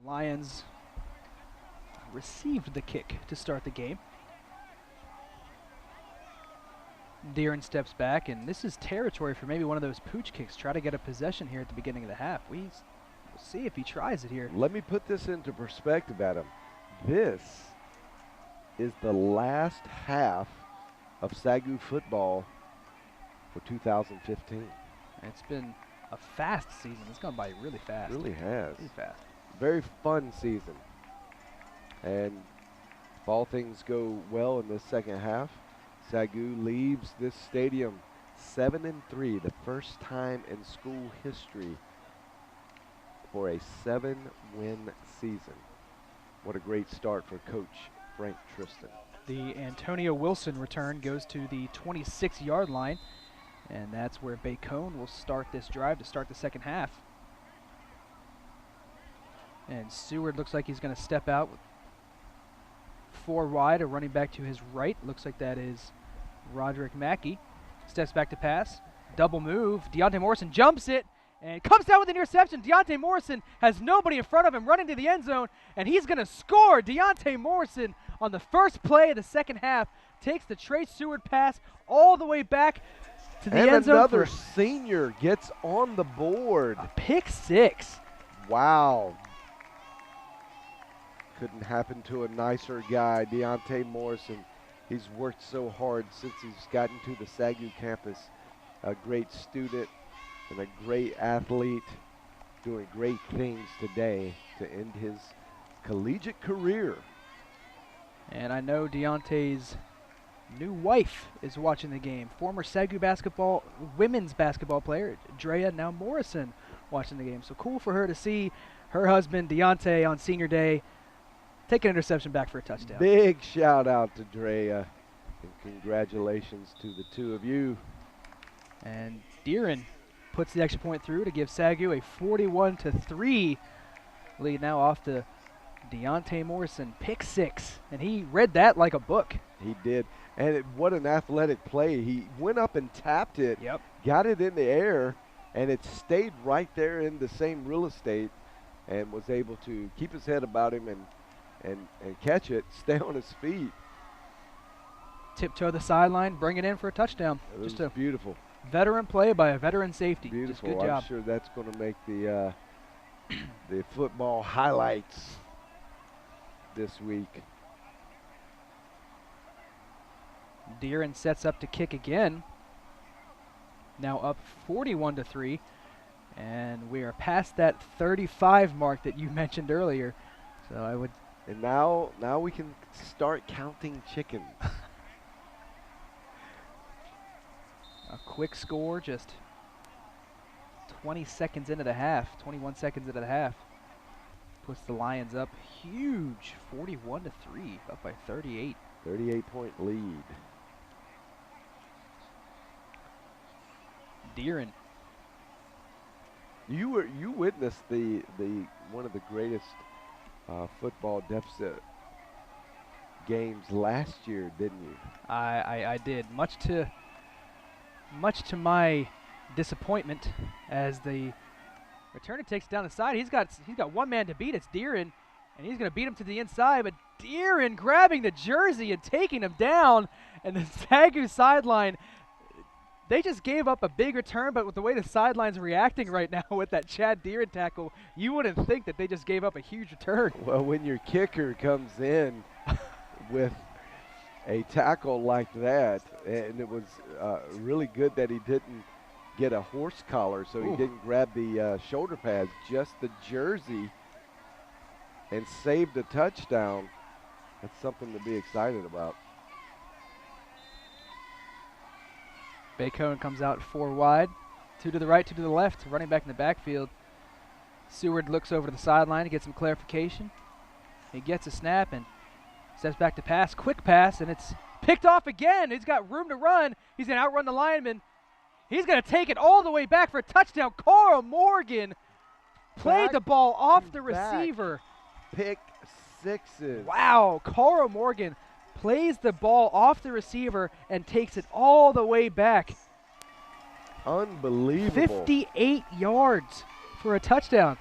Lions received the kick to start the game. Deeren steps back, and this is territory for maybe one of those pooch kicks. Try to get a possession here at the beginning of the half. We'll see if he tries it here. Let me put this into perspective, Adam. This is the last half of SAGU football for 2015. It's been a fast season. It's gone by really fast. Really has. Really fast. Very fun season. And if all things go well in this second half, SAGU leaves this stadium 7-3, the first time in school history for a 7-win season. What a great start for Coach Frank Tristan. The Antonio Wilson return goes to the 26-yard line, and that's where Bacone will start this drive to start the second half. And Seward looks like he's going to step out with 4 wide, a running back to his right. Looks like that is Roderick Mackey. Steps back to pass. Double move. Deontay Morrison jumps it and comes down with an interception. Deontay Morrison has nobody in front of him running to the end zone, and he's going to score. Deontay Morrison on the first play of the second half takes the Trey Seward pass all the way back to the end zone. And another senior gets on the board. A pick 6. Wow. Couldn't happen to a nicer guy, Deontay Morrison. He's worked so hard since he's gotten to the SAGU campus. A great student and a great athlete, doing great things today to end his collegiate career. And I know Deontay's new wife is watching the game. Former SAGU women's basketball player, Drea, now Morrison, watching the game. So cool for her to see her husband, Deontay, on senior day take an interception back for a touchdown. Big shout out to Drea, and congratulations to the two of you. And Deeren puts the extra point through to give SAGU a 41-3 lead now off to Deontay Morrison, pick 6. And he read that like a book. He did. And what an athletic play. He went up and tapped it, yep, got it in the air, and it stayed right there in the same real estate and was able to keep his head about him and catch it, stay on his feet. Tiptoe the sideline, bring it in for a touchdown. It was just a beautiful. Veteran play by a veteran safety. Beautiful. Just good job. I'm sure that's going to make the football highlights this week. Deeren sets up to kick again. Now up 41-3, and we are past that 35 mark that you mentioned earlier. So I would. And now we can start counting chickens. A quick score, just 20 seconds into the half, 21 seconds into the half, puts the Lions up huge, 41-3, up by 38. 38-point lead. Deeren. You witnessed the one of the greatest football deficit games last year, didn't you? I did, much to my disappointment, as the returner takes it down the side. He's got one man to beat. It's Deeren, and he's going to beat him to the inside. But Deeren grabbing the jersey and taking him down, and the SAGU sideline. They just gave up a big return, but with the way the sideline's reacting right now with that Chad Deeren tackle, you wouldn't think that they just gave up a huge return. Well, when your kicker comes in with a tackle like that, and it was really good that he didn't get a horse collar, so he didn't grab the shoulder pads, just the jersey, and saved a touchdown. That's something to be excited about. Bacone comes out 4 wide, 2 to the right, 2 to the left, running back in the backfield. Seward looks over to the sideline to get some clarification. He gets a snap and steps back to pass, quick pass, and it's picked off again. He's got room to run. He's going to outrun the lineman. He's going to take it all the way back for a touchdown. Carl Morgan played the ball off the receiver. Pick 6s. Wow, Carl Morgan plays the ball off the receiver and takes it all the way back. Unbelievable. 58 yards for a touchdown.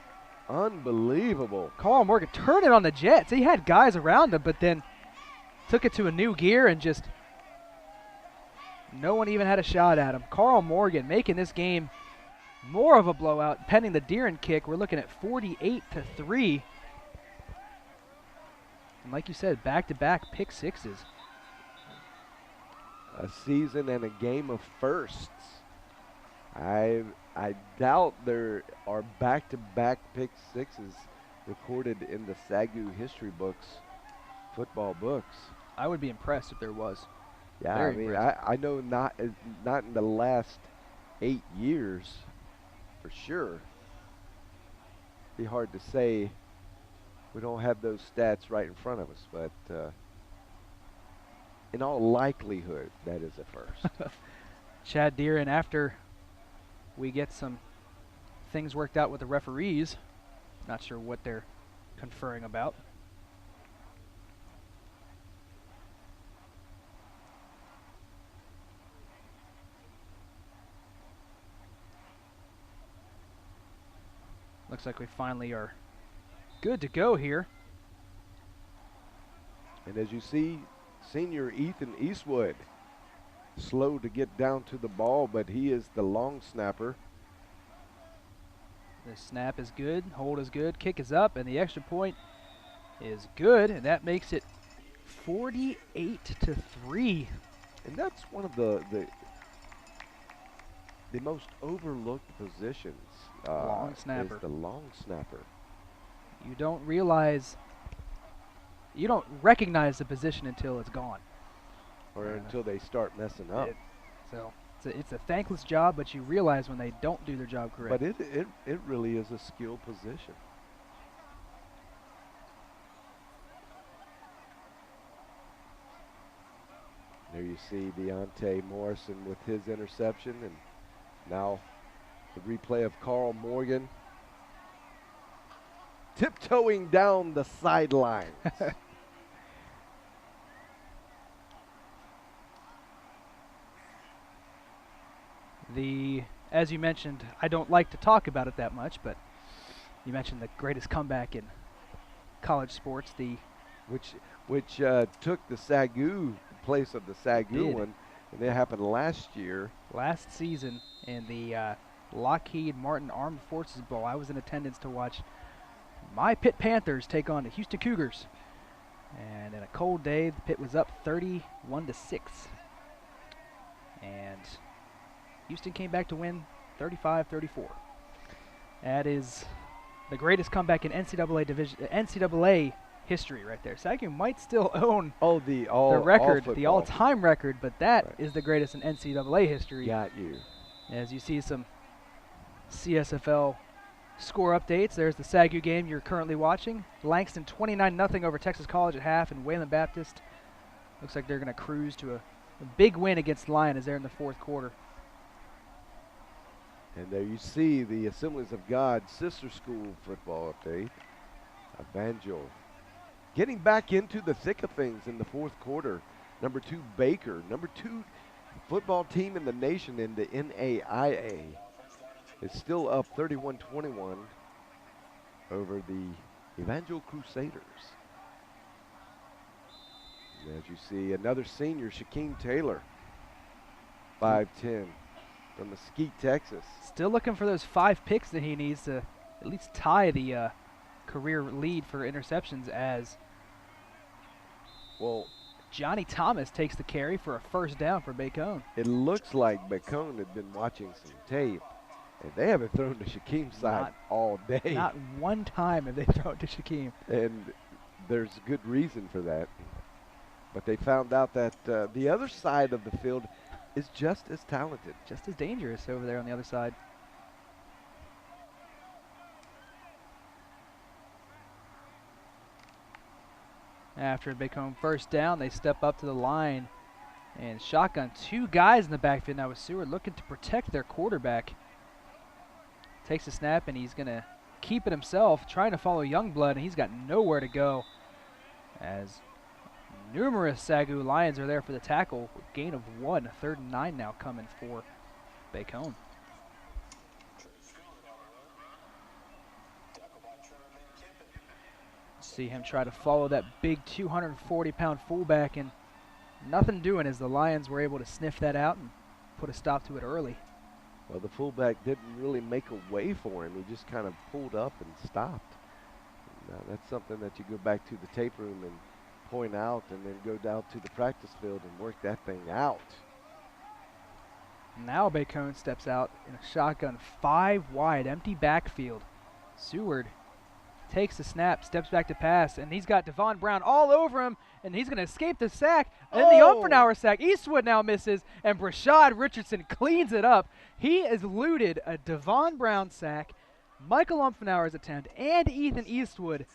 Unbelievable. Carl Morgan turning on the Jets. He had guys around him, but then took it to a new gear and just no one even had a shot at him. Carl Morgan making this game more of a blowout, pending the Deeren kick. We're looking at 48-3. And like you said, back-to-back pick sixes. A season and a game of firsts. I doubt there are back-to-back pick sixes recorded in the SAGU history books, football books. I would be impressed if there was. Yeah, Very I mean, impressive. I know not in the last 8 years, for sure. Be hard to say. We don't have those stats right in front of us, but in all likelihood, that is a first. Chad Deeren, after we get some things worked out with the referees, not sure what they're conferring about. Looks like we finally are good to go here. And as you see, senior Ethan Eastwood, slow to get down to the ball, but he is the long snapper. The snap is good, hold is good, kick is up, and the extra point is good, and that makes it 48-3. And that's one of the most overlooked positions. Long snapper. Is the long snapper. You don't recognize the position until it's gone. Or until they start messing up. It's a thankless job, but you realize when they don't do their job correct. But it really is a skill position. There you see Deontay Morrison with his interception, and now the replay of Carl Morgan tiptoeing down the sidelines. As you mentioned, I don't like to talk about it that much, but you mentioned the greatest comeback in college sports, which took the SAGU place of the SAGU one, and it happened last year. Last season in the Lockheed Martin Armed Forces Bowl, I was in attendance to watch my Pitt Panthers take on the Houston Cougars. And in a cold day, the Pitt was up 31-6. And Houston came back to win 35-34. That is the greatest comeback in NCAA history right there. SAGU might still own the record, the all-time record, but that is the greatest in NCAA history. Got you. As you see some CSFL score updates, there's the SAGU game you're currently watching. Langston 29-0 over Texas College at half, and Wayland Baptist looks like they're going to cruise to a big win against Lyon as they're in the fourth quarter. And there you see the Assemblies of God Sister School football update. Evangel getting back into the thick of things in the fourth quarter. Number 2 Baker, number 2 football team in the nation in the NAIA, is still up 31-21 over the Evangel Crusaders. And as you see, another senior, Shaquem Taylor, 5'10", from Mesquite, Texas. Still looking for those 5 picks that he needs to at least tie the career lead for interceptions, as Johnny Thomas takes the carry for a first down for Bacone. It looks like Bacone had been watching some tape, and they haven't thrown to Shaquem's side all day. Not one time have they thrown to Shaquem. And there's good reason for that. But they found out that the other side of the field is just as talented. Just as dangerous over there on the other side. After a Bacone first down, they step up to the line and shotgun 2 guys in the backfield. Now with Seward looking to protect their quarterback. Takes a snap and he's going to keep it himself, trying to follow Youngblood, and he's got nowhere to go as numerous SAGU Lions are there for the tackle. Gain of 1, 3rd and 9 now coming for Bacone. See him try to follow that big 240-pound fullback, and nothing doing as the Lions were able to sniff that out and put a stop to it early. Well, the fullback didn't really make a way for him. He just kind of pulled up and stopped. Now, that's something that you go back to the tape room and point out, and then go down to the practice field and work that thing out. Now Bacone steps out in a shotgun, 5 wide, empty backfield. Seward takes the snap, steps back to pass, and he's got Devon Brown all over him, and he's going to escape the sack. And the Umfenauer sack. Eastwood now misses, and Brashad Richardson cleans it up. He has eluded a Devon Brown sack, Michael Umfenauer's attempt, and Ethan Eastwood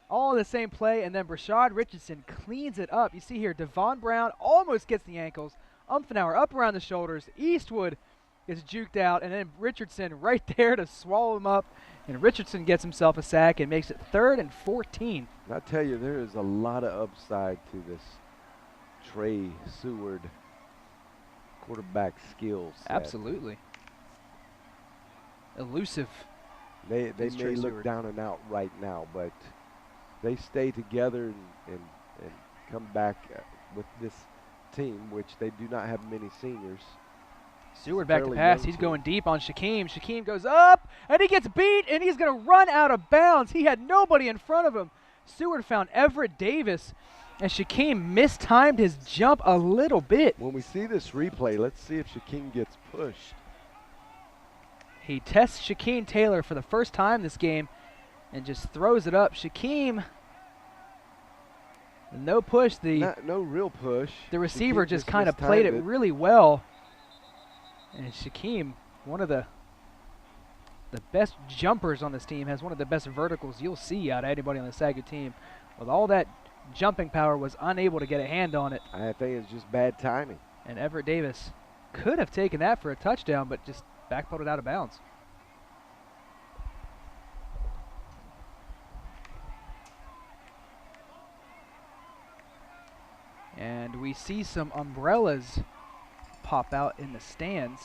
all in the same play, and then Brashad Richardson cleans it up. You see here, Devon Brown almost gets the ankles. Umfenauer up around the shoulders. Eastwood is juked out, and then Richardson right there to swallow him up. And Richardson gets himself a sack and makes it 3rd and 14. And I tell you, there is a lot of upside to this Trey Seward quarterback skills. Absolutely. Elusive. They may Trey look Seward. down and out right now, but they stay together and come back with this team, which they do not have many seniors. Seward back to Fairly pass. young He's team. going deep on Shaquem. Shaquem goes up, and he gets beat, and he's going to run out of bounds. He had nobody in front of him. Seward found Everett Davis, and Shaquem mistimed his jump a little bit. When we see this replay, let's see if Shaquem gets pushed. He tests Shaquem Taylor for the first time this game and just throws it up. Shaquem, no push. No real push. The receiver Shaquem just kind of played it mistimed really well. And Shaquem, one of the best jumpers on this team, has one of the best verticals you'll see out of anybody on the SAGU team. With all that jumping power, was unable to get a hand on it. I think it's just bad timing. And Everett Davis could have taken that for a touchdown, but just backpedaled out of bounds. And we see some umbrellas pop out in the stands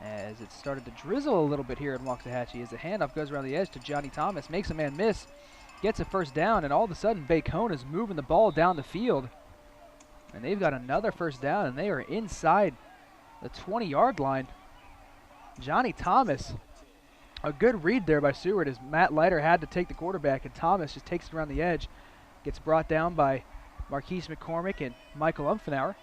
as it started to drizzle a little bit here in Waxahachie as the handoff goes around the edge to Johnny Thomas, makes a man miss, gets a first down, and all of a sudden Bacone is moving the ball down the field. And they've got another first down, and they are inside the 20-yard line. Johnny Thomas, a good read there by Seward as Matt Leiter had to take the quarterback, and Thomas just takes it around the edge, gets brought down by Marquise McCormick and Michael Umfenauer.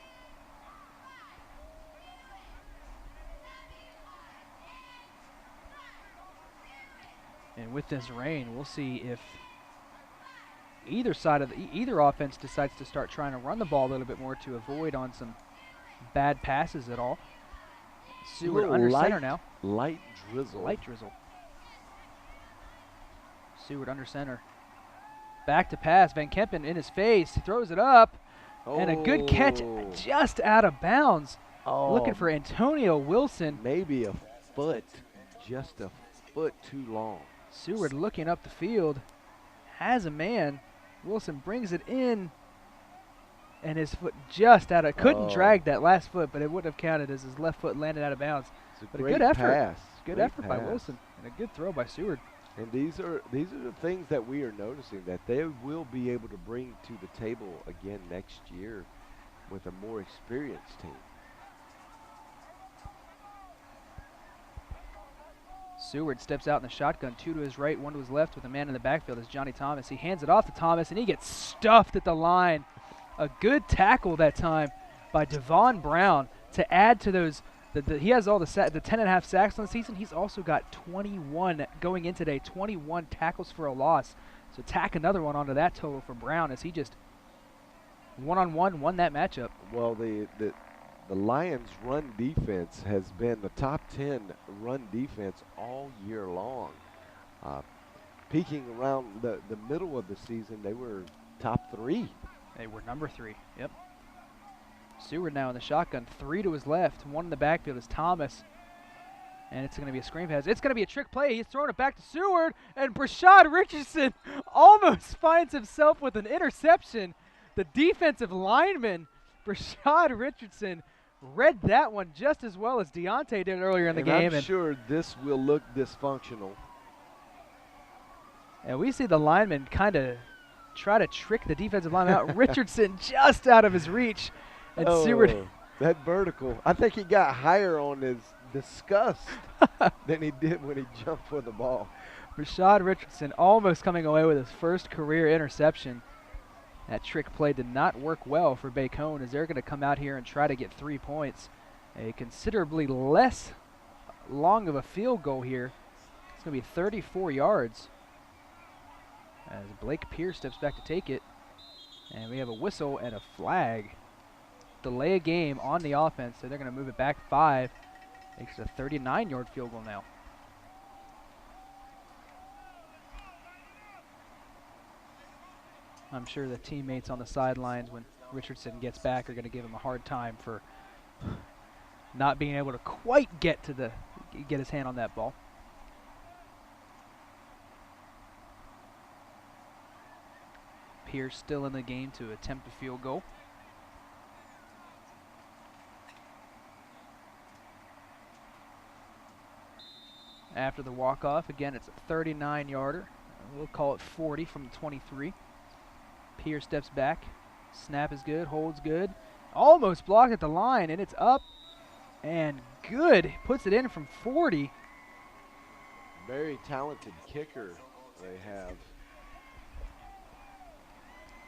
And with this rain, we'll see if either side of either offense decides to start trying to run the ball a little bit more to avoid on some bad passes at all. Seward under center now. Light drizzle. Light drizzle. Seward under center. Back to pass. Van Kempen in his face. He throws it up. And a good catch just out of bounds. Looking for Antonio Wilson. Maybe a foot. Just a foot too long. Seward looking up the field. Has a man. Wilson brings it in. And his foot just out of, couldn't drag that last foot, but it wouldn't have counted as his left foot landed out of bounds. But a good effort. Pass. Good Great effort by pass. Wilson. And a good throw by Seward. And these are the things that we are noticing that they will be able to bring to the table again next year with a more experienced team. Seward steps out in the shotgun, 2 to his right, 1 to his left with a man in the backfield is Johnny Thomas. He hands it off to Thomas, and he gets stuffed at the line. A good tackle that time by Devon Brown to add to those. He has all the 10.5 sacks on the season. He's also got 21 going in today, 21 tackles for a loss. So tack another one onto that total for Brown as he just one-on-one won that matchup. Well, the Lions' run defense has been the top 10 run defense all year long. Peaking around the middle of the season, they were top 3. They were number 3, yep. Seward now in the shotgun, 3 to his left, 1 in the backfield is Thomas. And it's going to be a screen pass. It's going to be a trick play. He's throwing it back to Seward, and Brashad Richardson almost finds himself with an interception. The defensive lineman, Brashad Richardson, read that one just as well as Deontay did earlier in the game. I'm sure this will look dysfunctional. And we see the lineman kind of try to trick the defensive lineman out. Richardson just out of his reach. And Seward. That vertical. I think he got higher on his disgust than he did when he jumped for the ball. Rashad Richardson almost coming away with his first career interception. That trick play did not work well for Bacone, as they're going to come out here and try to get 3 points. A considerably less long of a field goal here. It's going to be 34 yards. As Blake Pierce steps back to take it. And we have a whistle and a flag. Delay a game on the offense, so they're going to move it back 5. Makes it a 39-yard field goal now. I'm sure the teammates on the sidelines when Richardson gets back are going to give him a hard time for not being able to quite get his hand on that ball. Pierce still in the game to attempt a field goal. After the walk-off, again, it's a 39-yarder. We'll call it 40 from the 23. Pierce steps back. Snap is good, holds good. Almost blocked at the line, and it's up and good. Puts it in from 40. Very talented kicker they have.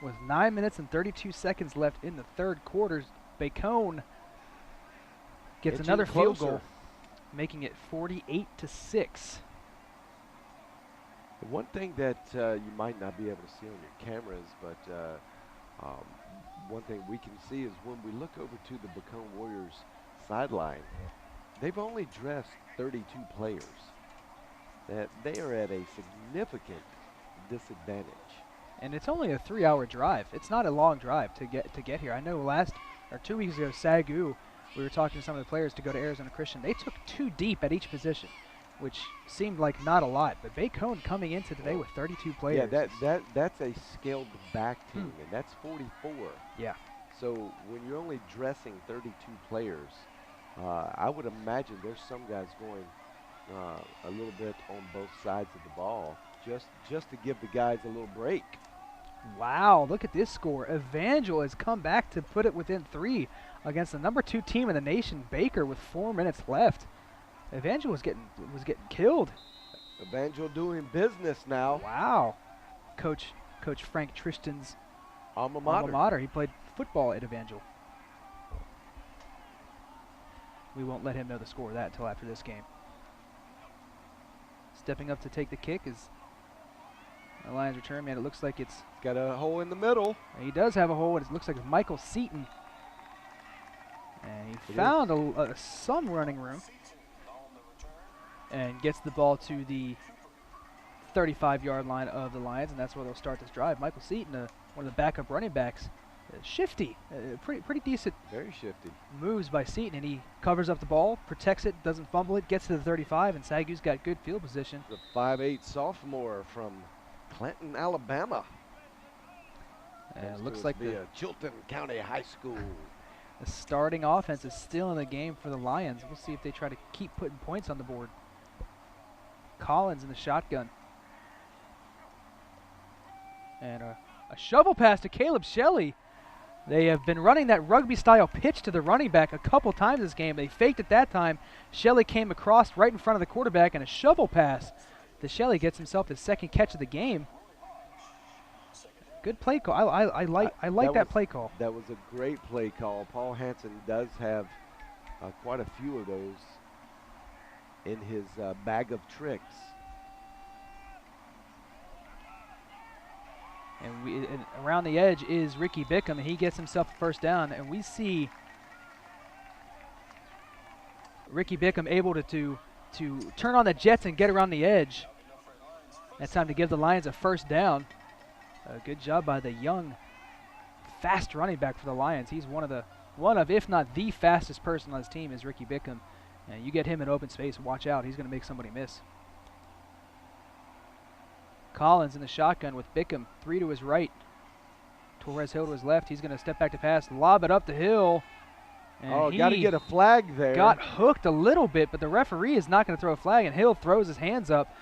With 9 minutes and 32 seconds left in the third quarter, Bacone gets another field goal, making it 48-6. One thing that you might not be able to see on your cameras, but one thing we can see is when we look over to the Bacone Warriors sideline, they've only dressed 32 players. That they are at a significant disadvantage. And it's only a 3-hour drive. It's not a long drive to get here. I know 2 weeks ago, SAGU, we were talking to some of the players to go to Arizona Christian. They took 2 deep at each position, which seemed like not a lot. But Bacone coming into today with 32 players. Yeah, that's a scaled back team, and that's 44. Yeah. So when you're only dressing 32 players, I would imagine there's some guys going a little bit on both sides of the ball, just to give the guys a little break. Wow, look at this score. Evangel has come back to put it within 3 against the number 2 team in the nation, Baker, with 4 minutes left. Evangel was getting killed. Evangel doing business now. Wow. Coach Frank Tristan's alma mater. He played football at Evangel. We won't let him know the score of that until after this game. Stepping up to take the kick is the Lions return man. It looks like it's got a hole in the middle. He does have a hole. It looks like it's Michael Seaton. And he found some running room and gets the ball to the 35-yard line of the Lions, and that's where they'll start this drive. Michael Seaton, one of the backup running backs, shifty, pretty decent. Very shifty. Moves by Seaton, and he covers up the ball, protects it, doesn't fumble it, gets to the 35, and SAGU's got good field position. The 5'8" sophomore from Clinton, Alabama. And it looks like the Chilton County High School. The starting offense is still in the game for the Lions. We'll see if they try to keep putting points on the board. Collins in the shotgun. And a shovel pass to Caleb Shelley. They have been running that rugby-style pitch to the running back a couple times this game. They faked it that time. Shelley came across right in front of the quarterback, and a shovel pass to Shelley gets himself his second catch of the game. Good play call. I like that play call. That was a great play call. Paul Hansen does have quite a few of those in his bag of tricks. And around the edge is Ricky Bickham, and he gets himself a first down. And we see Ricky Bickham able to turn on the jets and get around the edge. That's time to give the Lions a first down. A good job by the young, fast running back for the Lions. He's one of, if not the fastest person on his team is Ricky Bickham. And you get him in open space, watch out. He's going to make somebody miss. Collins in the shotgun with Bickham, 3 to his right. Torres Hill to his left. He's going to step back to pass, lob it up the hill. And got to get a flag there. Got hooked a little bit, but the referee is not going to throw a flag, and Hill throws his hands up.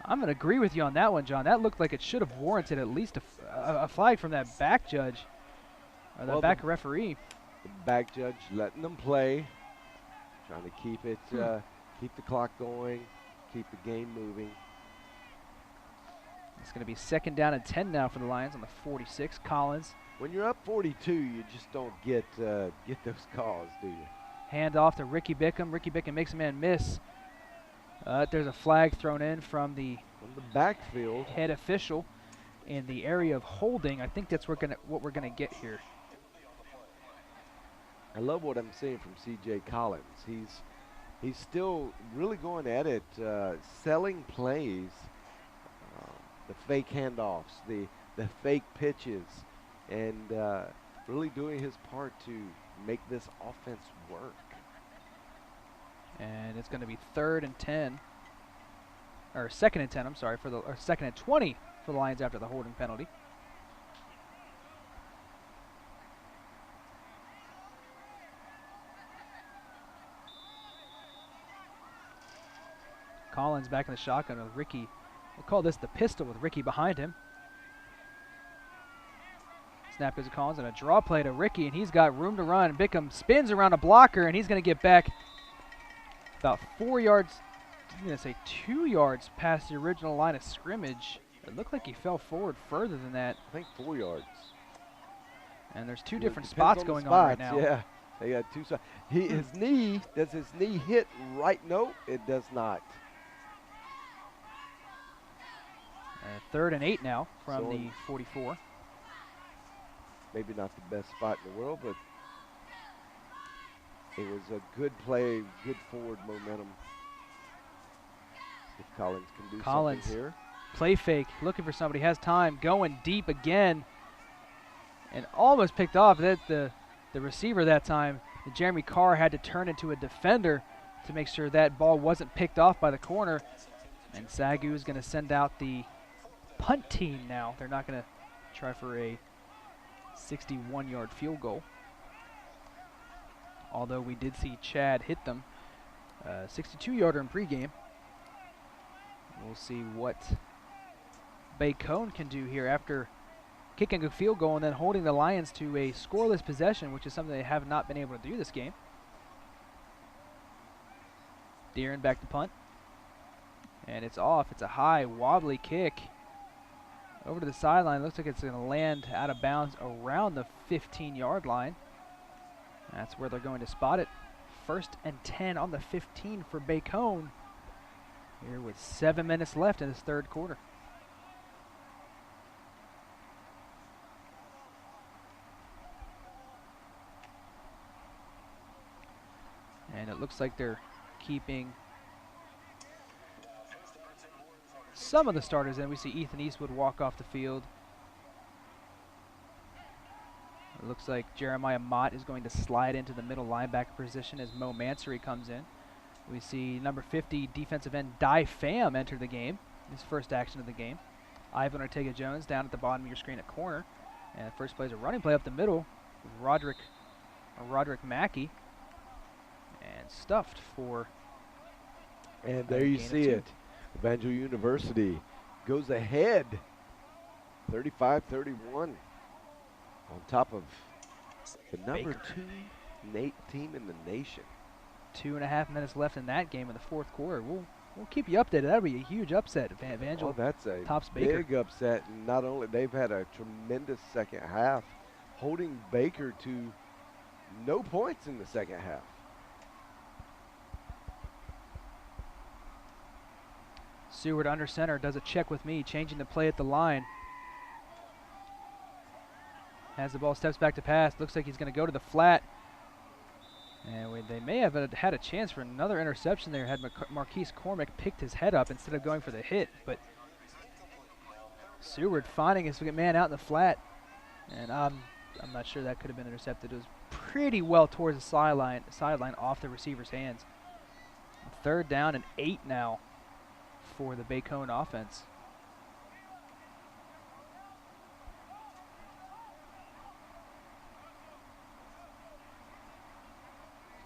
I'm going to agree with you on that one, John. That looked like it should have warranted at least a flag from that back judge, or the back referee. The back judge letting them play, trying to keep it, keep the clock going, keep the game moving. It's going to be 2nd down and 10 now for the Lions on the 46. Collins. When you're up 42, you just don't get those calls, do you? Hand off to Ricky Bickham. Ricky Bickham makes a man miss. There's a flag thrown in from the backfield head official in the area of holding. I think that's what we're gonna get here. I love what I'm seeing from C.J. Collins. He's still really going at it, selling plays, the fake handoffs, the fake pitches, and really doing his part to make this offense work. And it's going to be 3rd and 10, or 2nd and 10. I'm sorry, or 2nd and 20 for the Lions after the holding penalty. Collins back in the shotgun with Ricky. We'll call this the pistol with Ricky behind him. Snap goes to Collins and a draw play to Ricky, and he's got room to run. Bickham spins around a blocker, and he's going to get back about 4 yards, I'm going to say 2 yards past the original line of scrimmage. It looked like he fell forward further than that. I think 4 yards. And there's two different spots going on right now. Yeah, they got two sides. Does his knee hit right? No, it does not. 3rd and 8 now from the 44. Maybe not the best spot in the world, but it was a good play, good forward momentum. If Collins can do something here. Play fake, looking for somebody, has time, going deep again, and almost picked off. The receiver that time, Jeremy Carr, had to turn into a defender to make sure that ball wasn't picked off by the corner. And SAGU is going to send out the punt team now. They're not going to try for a 61-yard field goal. Although we did see Chad hit them. 62-yarder in pregame. We'll see what Bacone can do here after kicking a field goal and then holding the Lions to a scoreless possession, which is something they have not been able to do this game. Deeren back to punt. And it's off. It's a high, wobbly kick over to the sideline. Looks like it's going to land out of bounds around the 15-yard line. That's where they're going to spot it. 1st and 10 on the 15 for Bacone here with 7 minutes left in this 3rd quarter. And it looks like they're keeping some of the starters in. We see Ethan Eastwood walk off the field. It looks like Jeremiah Mott is going to slide into the middle linebacker position as Mo Mansory comes in. We see number 50 defensive end Dai Pham enter the game, his first action of the game. Ivan Ortega-Jones down at the bottom of your screen at corner. And first play is a running play up the middle with Roderick Mackey. And stuffed for. And there you see it. Evangel University goes ahead 35-31 on top of the number Baker. 2 team in the nation. 2.5 minutes left in that game in the 4th quarter. We'll keep you updated. That'll be a huge upset. Evangel that's a tops Baker. Big upset. And not only they've had a tremendous second half, holding Baker to no points in the second half. Seward under center does a check with me, changing the play at the line. Has the ball, steps back to pass. Looks like he's going to go to the flat. And they may have had a chance for another interception there had Marquise Cormick picked his head up instead of going for the hit. But Seward finding his man out in the flat. And I'm not sure that could have been intercepted. It was pretty well towards the sideline off the receiver's hands. 3rd down and 8 now for the Bacone offense.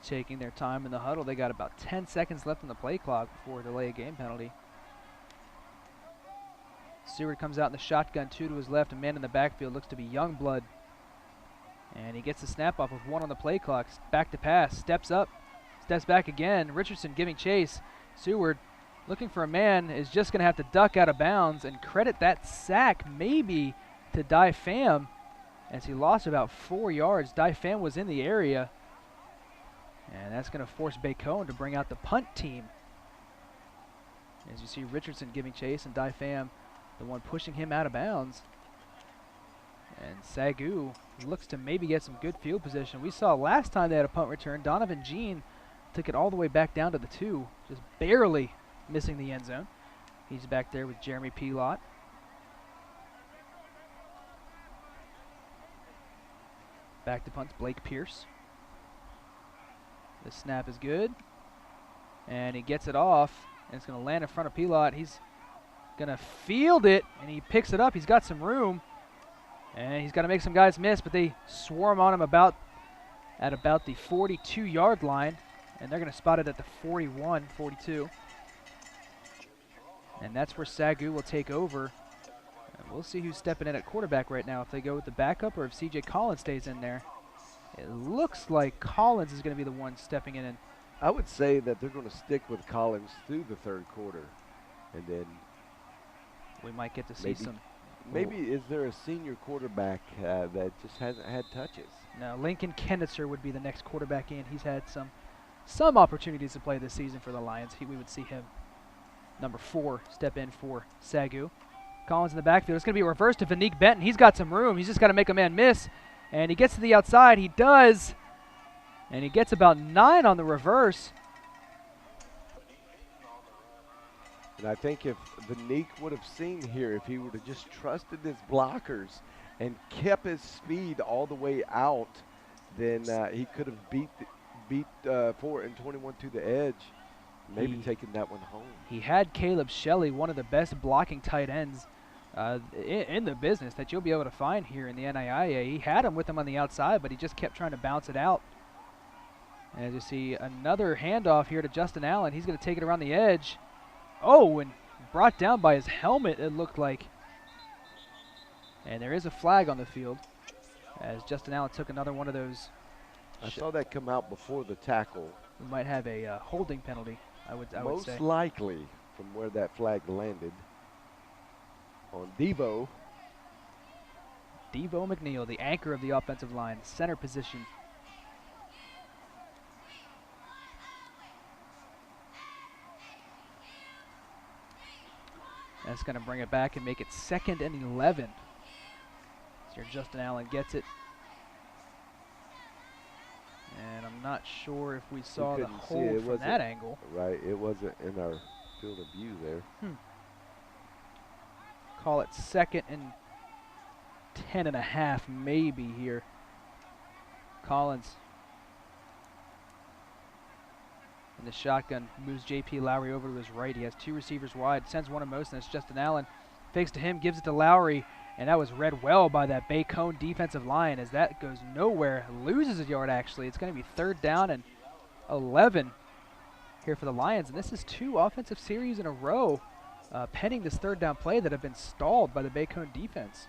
Taking their time in the huddle. They got about 10 seconds left on the play clock before a delay of game penalty. Seward comes out in the shotgun, 2 to his left. A man in the backfield looks to be Youngblood. And he gets the snap off with 1 on the play clock. Back to pass, steps up, steps back again. Richardson giving chase. Seward looking for a man, is just going to have to duck out of bounds, and credit that sack maybe to Dai Pham as he lost about 4 yards. Dai Pham was in the area, and that's going to force Bacone to bring out the punt team. As you see Richardson giving chase and Dai Pham the one pushing him out of bounds. And SAGU looks to maybe get some good field position. We saw last time they had a punt return, Donovan Jean took it all the way back down to the 2, just barely missing the end zone. He's back there with Jeremy Pelot. Back to punts, Blake Pierce. The snap is good. And he gets it off, and it's going to land in front of Pelot. He's going to field it, and he picks it up. He's got some room. And he's got to make some guys miss, but they swarm on him at about the 42-yard line. And they're going to spot it at the 41, 42. And that's where SAGU will take over. And we'll see who's stepping in at quarterback right now, if they go with the backup or if C.J. Collins stays in there. It looks like Collins is going to be the one stepping in. I would say that they're going to stick with Collins through the third quarter. And then we might get to see some. Maybe is there a senior quarterback that just hasn't had touches? No, Lincoln Kennitzer would be the next quarterback in. He's had some opportunities to play this season for the Lions. We would see him, number 4, step in for SAGU. Collins in the backfield. It's going to be a reverse to Vanique Benton. He's got some room. He's just got to make a man miss. And he gets to the outside. He does. And he gets about 9 on the reverse. And I think if Vanique would have seen here, if he would have just trusted his blockers and kept his speed all the way out, then he could have beat 4 and 21 to the edge, maybe taking that one home. He had Caleb Shelley, one of the best blocking tight ends in the business that you'll be able to find here in the NAIA. He had him with him on the outside, but he just kept trying to bounce it out. And as you see, another handoff here to Justin Allen. He's going to take it around the edge. Oh, and brought down by his helmet, it looked like. And there is a flag on the field as Justin Allen took another one of those. I saw that come out before the tackle. We might have a holding penalty, I would say. Most likely from where that flag landed on Devo. Devo McNeil, the anchor of the offensive line, center position. That's going to bring it back and make it 2nd and 11. So here Justin Allen gets it. And I'm not sure if we saw the hold from that angle. Right, it wasn't in our field of view there. Call it 2nd and 10.5 maybe here. Collins in the shotgun, moves J.P. Lowry over to his right. He has 2 receivers wide, sends one of most, and it's Justin Allen. Fakes to him, gives it to Lowry, and that was read well by that Bacone defensive line as that goes nowhere. Loses a yard, actually. It's going to be 3rd down and 11 here for the Lions, and this is 2 offensive series in a row pending this 3rd down play that have been stalled by the Bacone defense.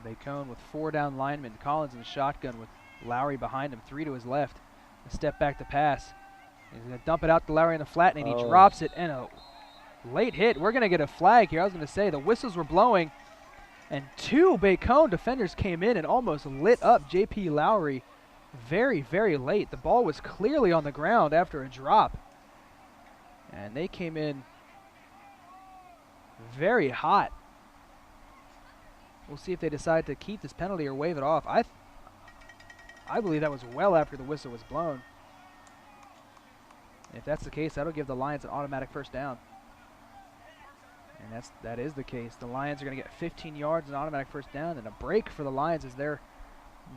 Bacone with 4 down linemen. Collins in the shotgun with Lowry behind him, 3 to his left. A step back to pass. He's going to dump it out to Lowry in the flat, and he drops it. And a late hit. We're going to get a flag here. I was going to say the whistles were blowing, and 2 Bacone defenders came in and almost lit up J.P. Lowry very, very late. The ball was clearly on the ground after a drop, and they came in very hot. We'll see if they decide to keep this penalty or waive it off. I believe that was well after the whistle was blown. If that's the case, that'll give the Lions an automatic 1st down. And that is the case. The Lions are going to get 15 yards, an automatic 1st down, and a break for the Lions as their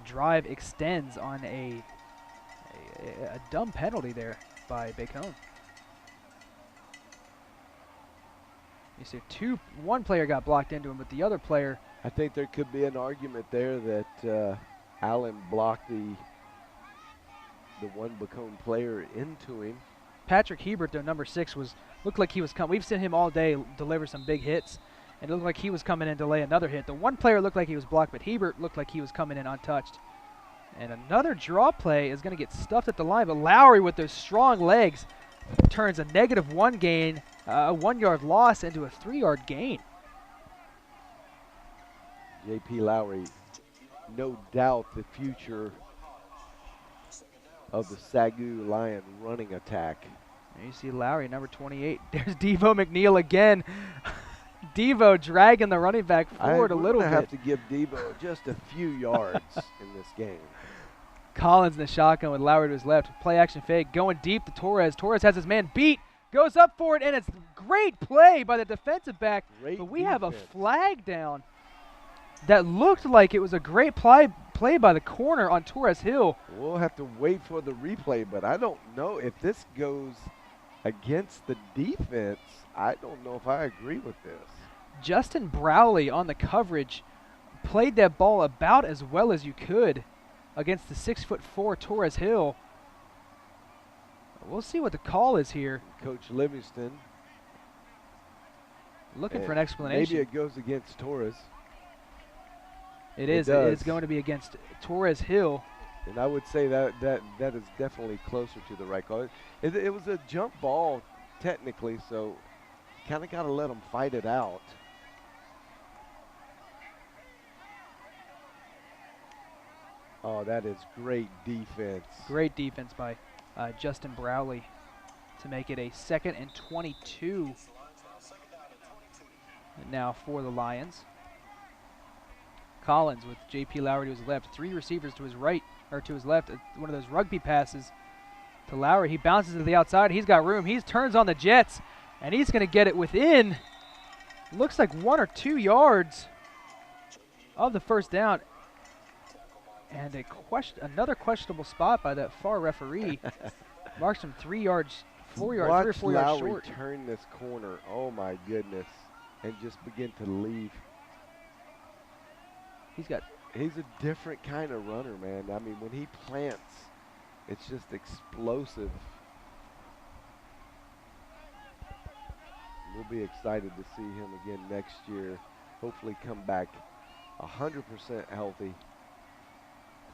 drive extends on a dumb penalty there by Bacone. You see one player got blocked into him, but the other player. I think there could be an argument there that Allen blocked the the one Bacone player into him. Patrick Hebert, though, number 6, looked like he was coming. We've seen him all day deliver some big hits, and it looked like he was coming in to lay another hit. The one player looked like he was blocked, but Hebert looked like he was coming in untouched. And another draw play is going to get stuffed at the line, but Lowry with those strong legs turns a -1 gain, a 1-yard loss into a 3-yard gain. J.P. Lowry, no doubt the future of the SAGU Lion running attack. And you see Lowry, number 28. There's Devo McNeil again. Devo dragging the running back forward a little bit. I have to give Devo just a few yards in this game. Collins in the shotgun with Lowry to his left. Play action fake, going deep to Torres. Torres has his man beat, goes up for it, and it's great play by the defensive back. But we have a flag down that looked like it was a great play by the corner on Torres Hill. We'll have to wait for the replay, but I don't know if this goes against the defense. I don't know if I agree with this. Justin Browley on the coverage played that ball about as well as you could against the 6'4" Torres Hill. We'll see what the call is here. Coach Livingston looking for an explanation. Maybe it goes against Torres. It is. It is going to be against Torres Hill. And I would say that is definitely closer to the right call. It was a jump ball, technically, so kind of got to let them fight it out. Oh, that is great defense. Great defense by Justin Browley to make it a 2nd and 22 now for the Lions. Collins with J.P. Lowry to his left. 3 receivers to his right, or to his left. One of those rugby passes to Lowry. He bounces to the outside. He's got room. He turns on the Jets, and he's going to get it within, looks like 1 or 2 yards of the first down. And another questionable spot by that far referee. Marks him 3 yards, 4 yards, 3 or 4 yards short. Watch Lowry turn this corner. Oh, my goodness. And just begin to leave. He's a different kind of runner, man. I mean, when he plants, it's just explosive. We'll be excited to see him again next year. Hopefully come back 100% healthy.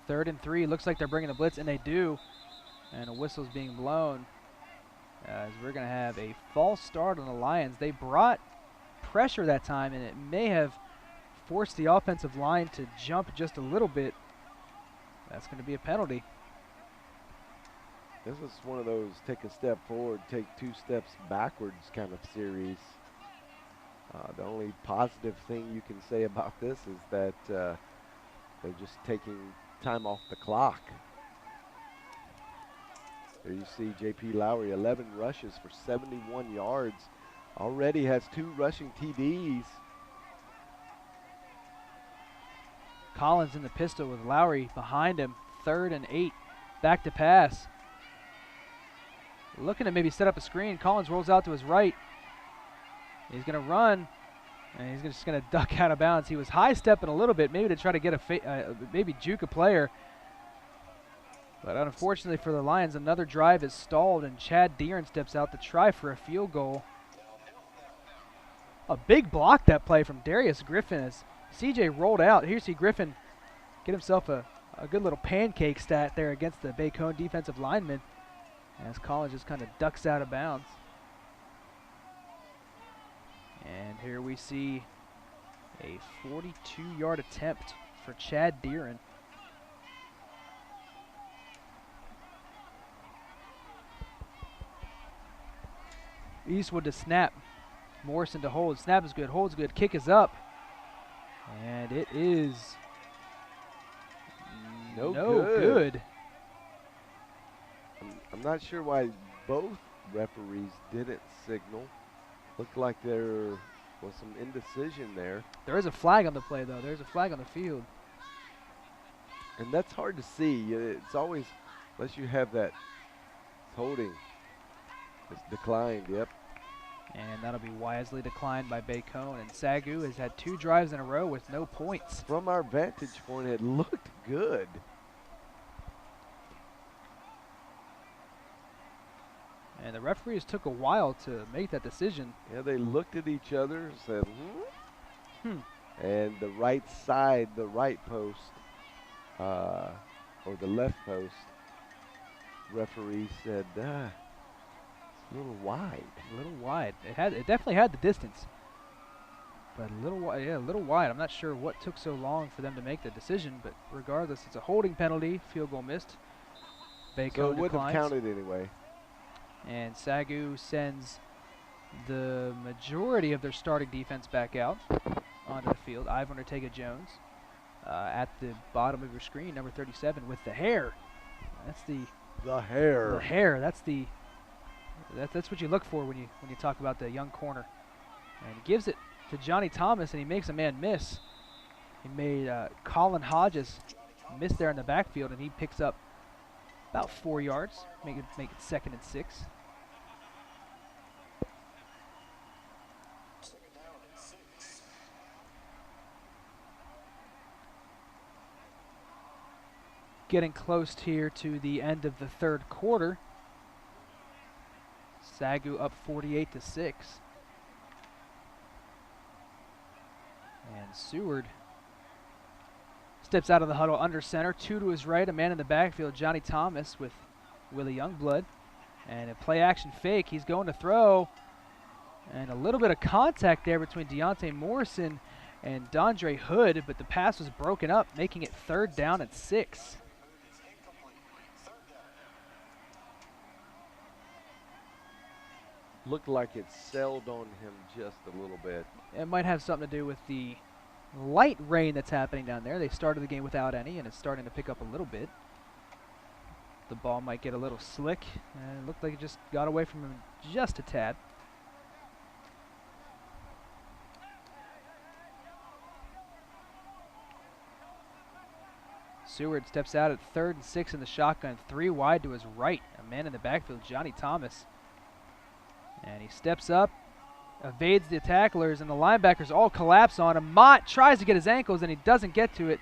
3rd and 3. Looks like they're bringing the blitz, and they do. And a whistle's being blown as we're going to have a false start on the Lions. They brought pressure that time, and it may have forced the offensive line to jump just a little bit. That's going to be a penalty. This is one of those take a step forward, take 2 steps backwards kind of series. The only positive thing you can say about this is that they're just taking time off the clock. There you see J.P. Lowry, 11 rushes for 71 yards. Already has 2 rushing TDs. Collins in the pistol with Lowry behind him. 3rd and 8. Back to pass. Looking to maybe set up a screen. Collins rolls out to his right. He's going to run, and he's just going to duck out of bounds. He was high stepping a little bit, maybe to try to get maybe juke a player. But unfortunately for the Lions, another drive is stalled, and Chad Deeren steps out to try for a field goal. A big block that play from Darius Griffin as CJ rolled out. Here you see Griffin get himself a good little pancake stat there against the Bacone defensive lineman as Collins just kind of ducks out of bounds. And here we see a 42-yard attempt for Chad Deeren. Eastwood to snap. Morrison to hold. Snap is good. Hold's good. Kick is up. And it is no good. I'm not sure why both referees didn't signal. Looked like there was some indecision there. There is a flag on the play, though. There's a flag on the field. And that's hard to see. It's always, unless you have that holding. It's declined, yep. And that'll be wisely declined by Bacone. And SAGU has had 2 drives in a row with no points. From our vantage point, it looked good. And the referees took a while to make that decision. Yeah, they looked at each other and said, And the right side, the right post, or the left post, referee said, it's a little wide. A little wide. It definitely had the distance. But a little wide, yeah, a little wide. I'm not sure what took so long for them to make the decision, but regardless, it's a holding penalty. Field goal missed. Bacone So it wouldn't have declines. counted anyway. And SAGU sends the majority of their starting defense back out onto the field. Ivan Ortega-Jones at the bottom of your screen, number 37, with the hair. That's the hair. The hair. That's what you look for when you talk about the young corner. And he gives it to Johnny Thomas, and he makes a man miss. He made Colin Hodges miss there in the backfield, and he picks up about 4 yards, make it 2nd and 6. Getting close here to the end of the 3rd quarter. SAGU up 48-6. And Seward steps out of the huddle under center. 2 to his right, a man in the backfield, Johnny Thomas with Willie Youngblood. And a play action fake. He's going to throw. And a little bit of contact there between Deontay Morrison and Dondre Hood, but the pass was broken up, making it 3rd down and 6. Looked like it sailed on him just a little bit. It might have something to do with the light rain that's happening down there. They started the game without any, and it's starting to pick up a little bit. The ball might get a little slick, and it looked like it just got away from him just a tad. Seward steps out at 3rd and 6 in the shotgun, 3 wide to his right. A man in the backfield, Johnny Thomas. And he steps up, evades the tacklers, and the linebackers all collapse on him. Mott tries to get his ankles, and he doesn't get to it.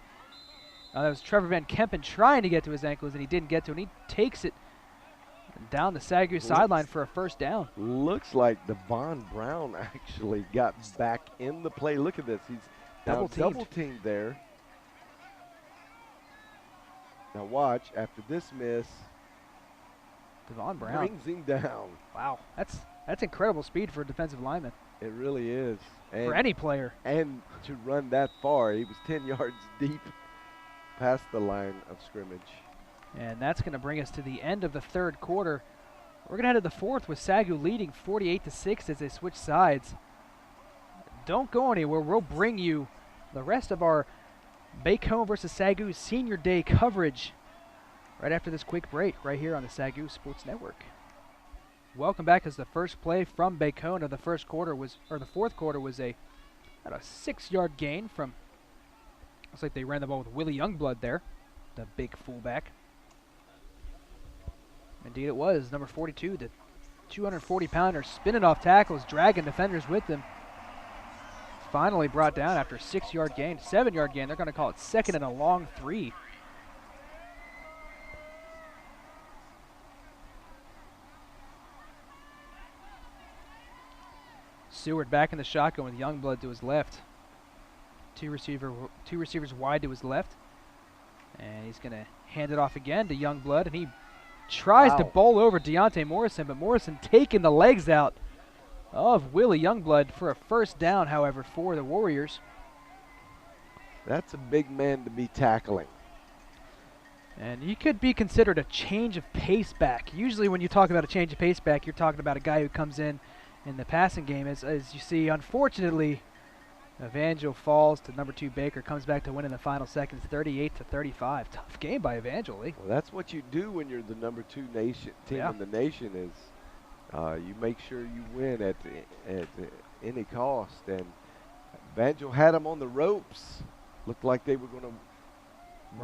That was Trevor Van Kempen trying to get to his ankles, and he didn't get to it. And he takes it down the SAGU sideline for a 1st down. Looks like Devon Brown actually got back in the play. Look at this. He's double teamed there. Now watch, after this miss, Devon Brown brings him down. Wow, that's incredible speed for a defensive lineman. It really is. And for any player. And to run that far, he was 10 yards deep past the line of scrimmage. And that's going to bring us to the end of the 3rd quarter. We're going to head to the 4th with SAGU leading 48-6 as they switch sides. Don't go anywhere. We'll bring you the rest of our Bacone versus SAGU Senior Day coverage right after this quick break right here on the SAGU Sports Network. Welcome back, as the first play from Bacone of the 4th quarter was a 6-yard gain from, looks like they ran the ball with Willie Youngblood there, the big fullback. Indeed it was, number 42, the 240-pounder, spinning off tackles, dragging defenders with them. Finally brought down after a 6-yard gain, 7-yard gain. They're going to call it 2nd and a long 3. Seward back in the shotgun with Youngblood to his left. Two receivers wide to his left. And he's going to hand it off again to Youngblood, and he tries to bowl over Deontay Morrison, but Morrison taking the legs out of Willie Youngblood for a 1st down, however, for the Warriors. That's a big man to be tackling. And he could be considered a change of pace back. Usually when you talk about a change of pace back, you're talking about a guy who comes in the passing game. As you see, unfortunately, Evangel falls to number 2 Baker, comes back to win in the final seconds, 38-35. Tough game by Evangel. Well, that's what you do when you're the number 2 team in the nation, is you make sure you win at any cost. And Evangel had him on the ropes. Looked like they were going to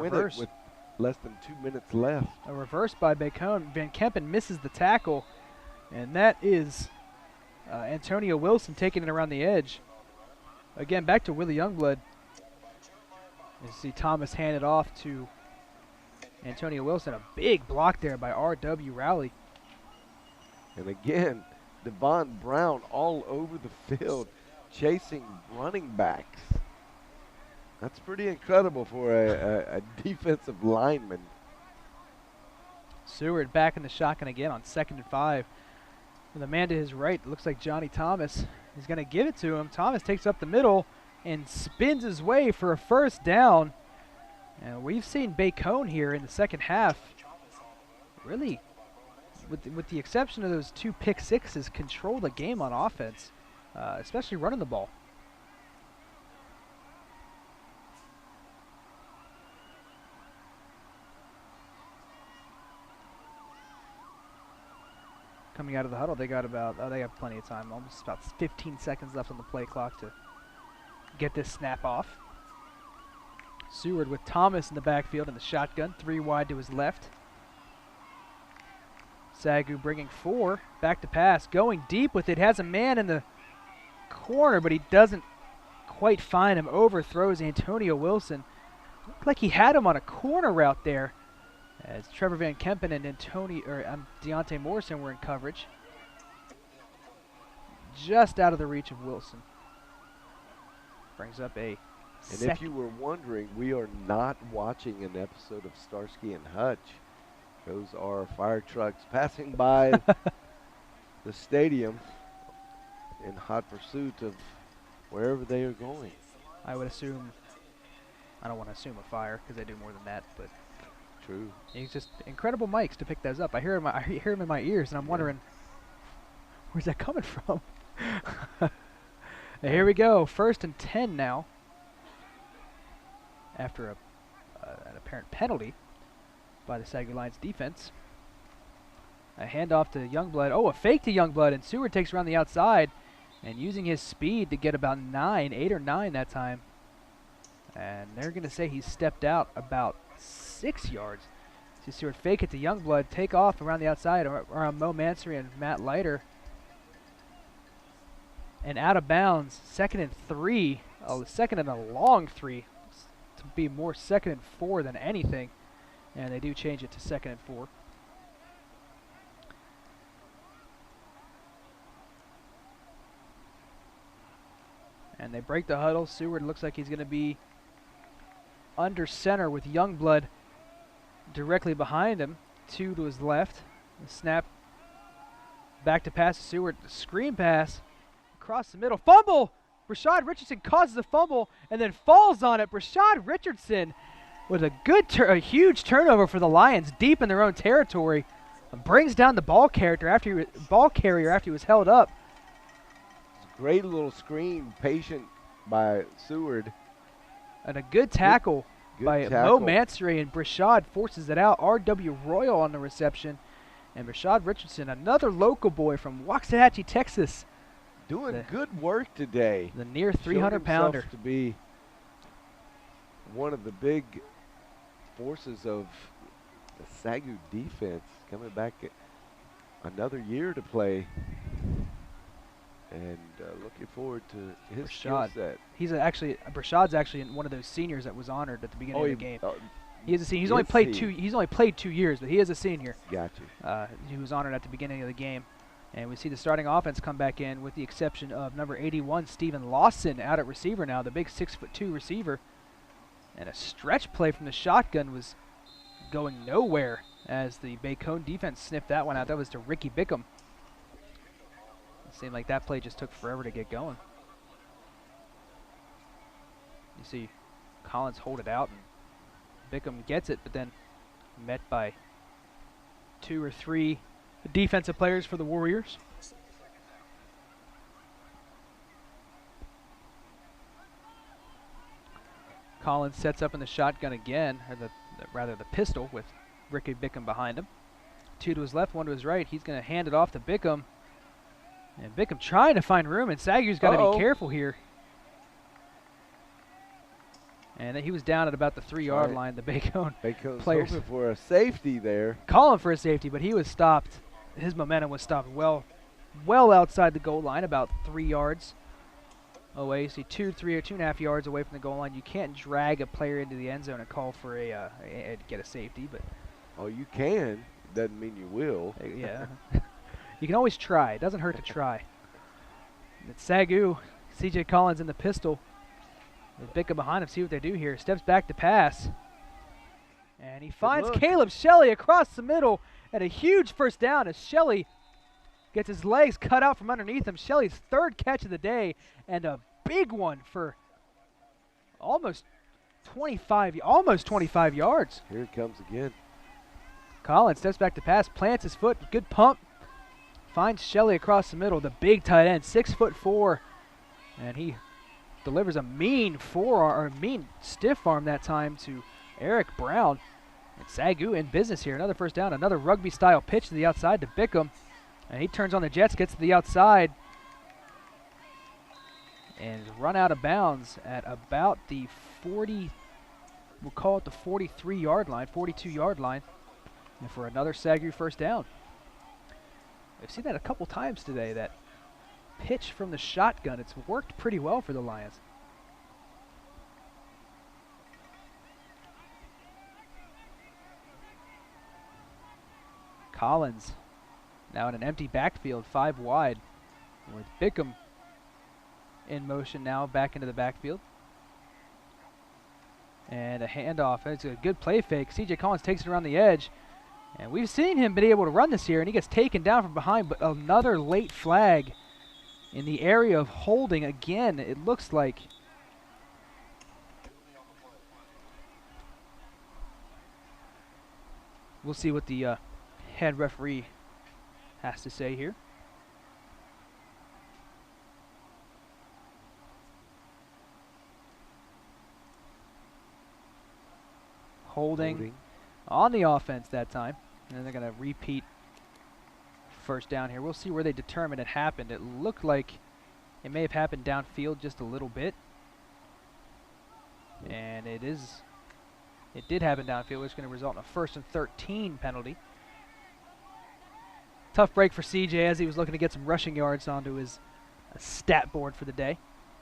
win it with less than 2 minutes left. A reverse by Bacone. Van Kempen misses the tackle, and that is Antonio Wilson taking it around the edge. Again, back to Willie Youngblood. You see Thomas hand it off to Antonio Wilson. A big block there by R.W. Rowley. And again, Devon Brown all over the field chasing running backs. That's pretty incredible for a defensive lineman. Seward back in the shotgun again on 2nd and 5. With a man to his right, it looks like Johnny Thomas. He's going to give it to him. Thomas takes up the middle and spins his way for a first down. And we've seen Bacone here in the second half really, with the exception of those 2 pick sixes, control the game on offense, especially running the ball. Coming out of the huddle, they got about, they have plenty of time, almost about 15 seconds left on the play clock to get this snap off. Seward with Thomas in the backfield in the shotgun, 3 wide to his left. SAGU bringing 4, back to pass, going deep with it, has a man in the corner, but he doesn't quite find him, overthrows Antonio Wilson. Looked like he had him on a corner route there, as Trevor Van Kempen and Deontay Morrison were in coverage. Just out of the reach of Wilson. Brings up a And if you were wondering, we are not watching an episode of Starsky and Hutch. Those are fire trucks passing by the stadium in hot pursuit of wherever they are going. I would assume, I don't want to assume a fire because they do more than that, but True. he's just incredible mics to pick those up. I hear him in my ears, and I'm wondering, where's that coming from? Here we go, 1st and 10 now, after an apparent penalty by the SAGU Lions defense. A handoff to Youngblood. Oh, a fake to Youngblood, and Seward takes around the outside, and using his speed to get about 8 or 9 that time. And they're going to say he stepped out about 6 yards. See Seward fake it to Youngblood, take off around the outside around Mo Mansory and Matt Leiter. And out of bounds, 2nd and 3. Oh, 2nd and a long 3. To be more 2nd and 4 than anything. And they do change it to 2nd and 4. And they break the huddle. Seward looks like he's going to be under center with Youngblood directly behind him. 2 to his left. The snap back to pass to Seward. The screen pass across the middle. Fumble! Rashad Richardson causes a fumble and then falls on it. Rashad Richardson with a huge turnover for the Lions deep in their own territory. Brings down the ball carrier after he was held up. Great little screen, patient by Seward. And a good tackle by Mo Mansory, and Brashad forces it out. R.W. Royal on the reception. And Rashad Richardson, another local boy from Waxahachie, Texas. Doing good work today. The near 300-pounder. To be one of the big forces of the SAGU defense, coming back another year to play. And looking forward to his skill set. Brashad's actually one of those seniors that was honored at the beginning of the game. He is a senior. He's only played 2 years, but he is a senior. Got you. He was honored at the beginning of the game. And we see the starting offense come back in with the exception of number 81, Stephen Lawson, out at receiver now, the big 6'2" receiver. And a stretch play from the shotgun was going nowhere as the Bacone defense sniffed that one out. That was to Ricky Bickham. It seemed like that play just took forever to get going. You see Collins hold it out, and Bickham gets it, but then met by 2 or 3 defensive players for the Warriors. Collins sets up in the shotgun again, or the pistol with Ricky Bickham behind him. 2 to his left, 1 to his right. He's going to hand it off to Bickham. And Bickham trying to find room, and SAGU's got to be careful here. And he was down at about the 3-yard line, the Bacone players. Hoping for a safety there. Calling for a safety, but he was stopped. His momentum was stopped well outside the goal line, about 3 yards away. You see 2.5 yards away from the goal line. You can't drag a player into the end zone and call for get a safety, but oh, you can. Doesn't mean you will. Yeah. You can always try. It doesn't hurt to try. It's SAGU. CJ Collins in the pistol. With Bickham behind him. See what they do here. Steps back to pass. And he finds Caleb Shelley across the middle. And a huge first down as Shelley gets his legs cut out from underneath him. Shelley's third catch of the day. And a big one for almost 25 yards. Here it comes again. Collins steps back to pass, plants his foot, good pump, finds Shelley across the middle, the big tight end, 6'4", and he delivers a mean stiff arm that time to Eric Brown. And SAGU in business here, another first down, another rugby-style pitch to the outside to Bickham, and he turns on the jets, gets to the outside, and run out of bounds at about the 40, we'll call it the 43-yard line, 42-yard line, and for another SAGU first down. We've seen that a couple times today, that pitch from the shotgun. It's worked pretty well for the Lions. Collins now in an empty backfield, 5 wide, with Bickham in motion now back into the backfield. And a handoff. It's a good play fake. CJ Collins takes it around the edge. And we've seen him be able to run this year, and he gets taken down from behind, but another late flag in the area of holding. Again, it looks like we'll see what the head referee has to say here. Holding on the offense that time. And then they're going to repeat first down here. We'll see where they determine it happened. It looked like it may have happened downfield just a little bit. And it did happen downfield, which is going to result in a 1st and 13 penalty. Tough break for CJ as he was looking to get some rushing yards onto his stat board for the day.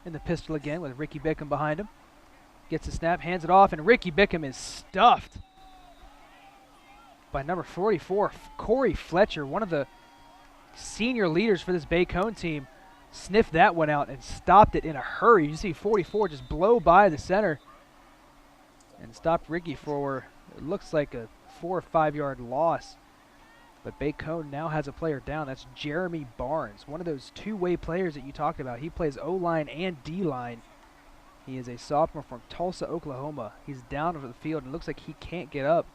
In the pistol again with Ricky Bickham behind him. Gets the snap, hands it off, and Ricky Bickham is stuffed by number 44, Corey Fletcher, one of the senior leaders for this Bacone team. Sniffed that one out and stopped it in a hurry. You see 44 just blow by the center and stopped Ricky for, it looks like a 4 or 5 yard loss. But Bacone now has a player down. That's Jeremy Barnes, one of those two-way players that you talked about. He plays O-line and D-line. He is a sophomore from Tulsa, Oklahoma. He's down over the field and looks like he can't get up.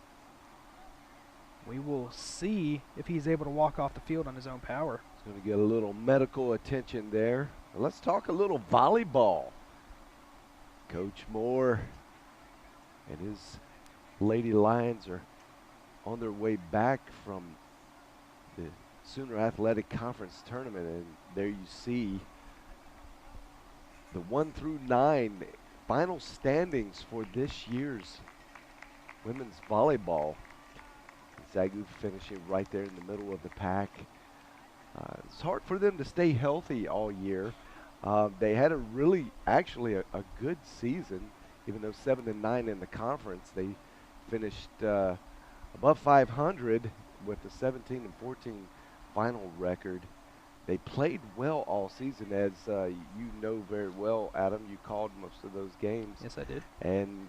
We will see if he's able to walk off the field on his own power. He's going to get a little medical attention there. Let's talk a little volleyball. Coach Moore and his Lady Lions are on their way back from the SAGU Athletic Conference Tournament, and there you see the 1 through 9 final standings for this year's women's volleyball. SAGU finishing right there in the middle of the pack. It's hard for them to stay healthy all year. They had actually a good season, even though 7-9 in the conference. They finished above 500 with a 17-14 final record. They played well all season, as you know very well, Adam. You called most of those games. Yes, I did. And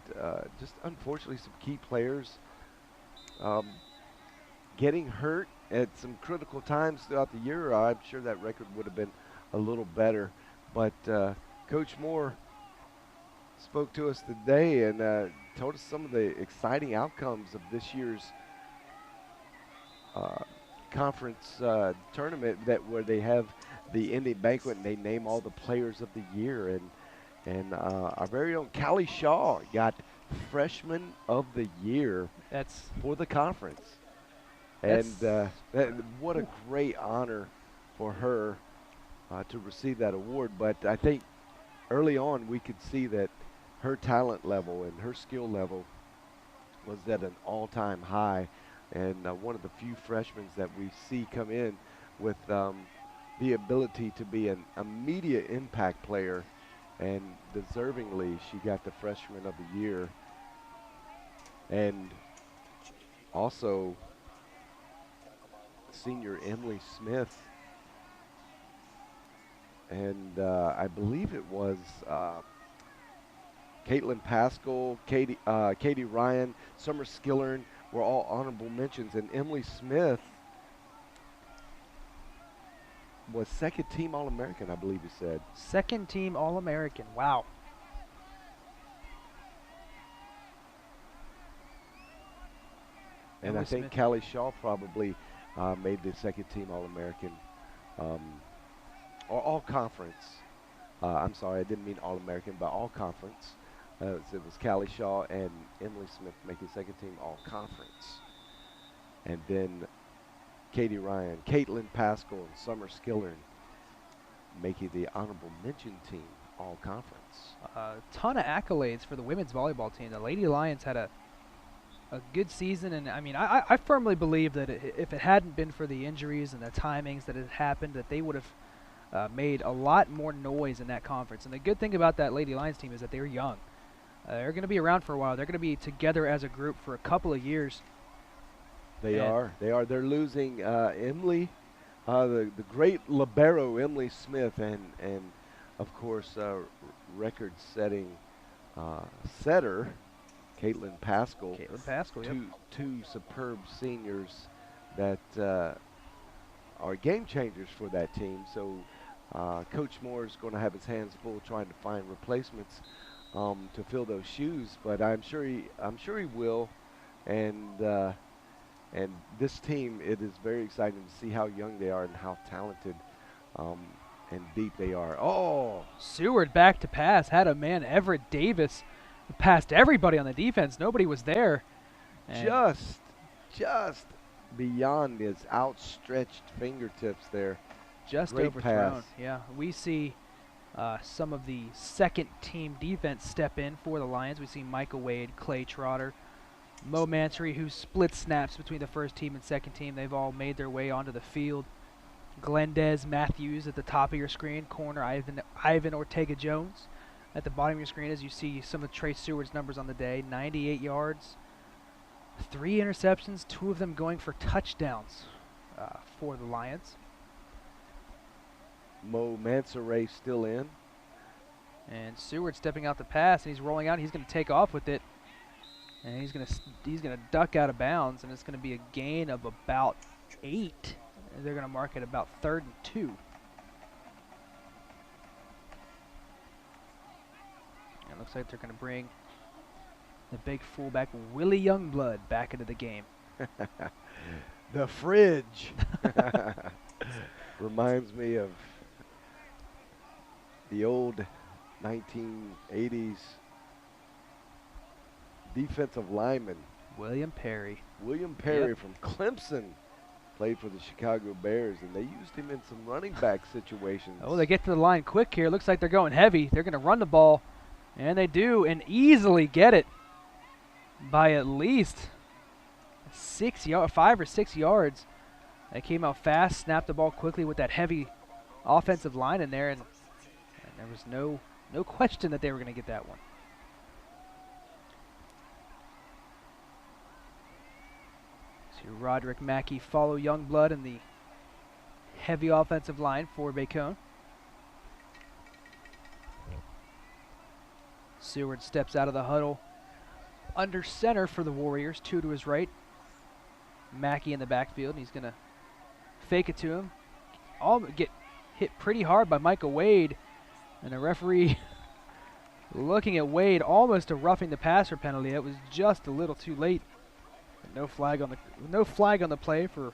just unfortunately some key players getting hurt at some critical times throughout the year. I'm sure that record would have been a little better. But Coach Moore spoke to us today and told us some of the exciting outcomes of this year's conference tournament, where they have the ending banquet and they name all the players of the year. And our very own Callie Shaw got Freshman of the Year for the conference. And what a great honor for her to receive that award. But I think early on we could see that her talent level and her skill level was at an all-time high. And one of the few freshmen that we see come in with the ability to be an immediate impact player. And deservingly, she got the Freshman of the Year. And also senior Emily Smith. And I believe it was Caitlin Pascal, Katie Ryan, Summer Skillern were all honorable mentions. And Emily Smith was second team All-American, I believe you said. Second team All-American. Wow. And Emily I think Smith. Callie Shaw probably made the second team All-American or All-Conference. I'm sorry, I didn't mean All-American, but All-Conference. So it was Callie Shaw and Emily Smith making second team All-Conference. And then Katie Ryan, Caitlin Pascal, and Summer Skillern making the honorable mention team All-Conference. A ton of accolades for the women's volleyball team. The Lady Lions had a good season, and I mean, I firmly believe that if it hadn't been for the injuries and the timings that had happened, that they would have made a lot more noise in that conference. And the good thing about that Lady Lions team is that they're young. They're going to be around for a while. They're going to be together as a group for a couple of years. They are. They're losing Emily, the great libero Emily Smith, and of course record-setting setter Caitlin Pascal. Caitlin Pascal, yep. Two superb seniors that are game changers for that team. So Coach Moore is going to have his hands full trying to find replacements to fill those shoes. But I'm sure he will, and this team, it is very exciting to see how young they are and how talented and deep they are. Oh, Seward back to pass, had a man, Everett Davis, passed everybody on the defense. Nobody was there. And just beyond his outstretched fingertips there. Just Great overthrown. pass. Yeah, we see some of the second team defense step in for the Lions. We see Micah Wade, Clay Trotter, Mo Mansory, who split snaps between the first team and second team. They've all made their way onto the field. Glendez Matthews at the top of your screen, corner Ivan Ortega-Jones. At the bottom of your screen, as you see some of Trey Seward's numbers on the day, 98 yards, 3 interceptions, 2 of them going for touchdowns for the Lions. Mo Mansory still in. And Seward stepping out the pass, and he's rolling out. He's going to take off with it, and he's going to duck out of bounds, and it's going to be a gain of about 8. And they're going to mark it about 3rd and 2. It looks like they're going to bring the big fullback Willie Youngblood back into the game. The fridge. Reminds me of the old 1980s defensive lineman. William Perry. William Perry Yep. from Clemson played for the Chicago Bears, and they used him in some running back situations. Oh, they get to the line quick here. Looks like they're going heavy. They're going to run the ball, and they do, and easily get it by at least 5 or 6 yards. They came out fast, snapped the ball quickly with that heavy offensive line in there, and there was no question that they were going to get that one. See Roderick Mackey follow Youngblood in the heavy offensive line for Bacone. Seward steps out of the huddle under center for the Warriors, 2 to his right. Mackey in the backfield, and he's going to fake it to him. Get hit pretty hard by Micah Wade, and the referee looking at Wade, almost a roughing the passer penalty. It was just a little too late. No flag on the play for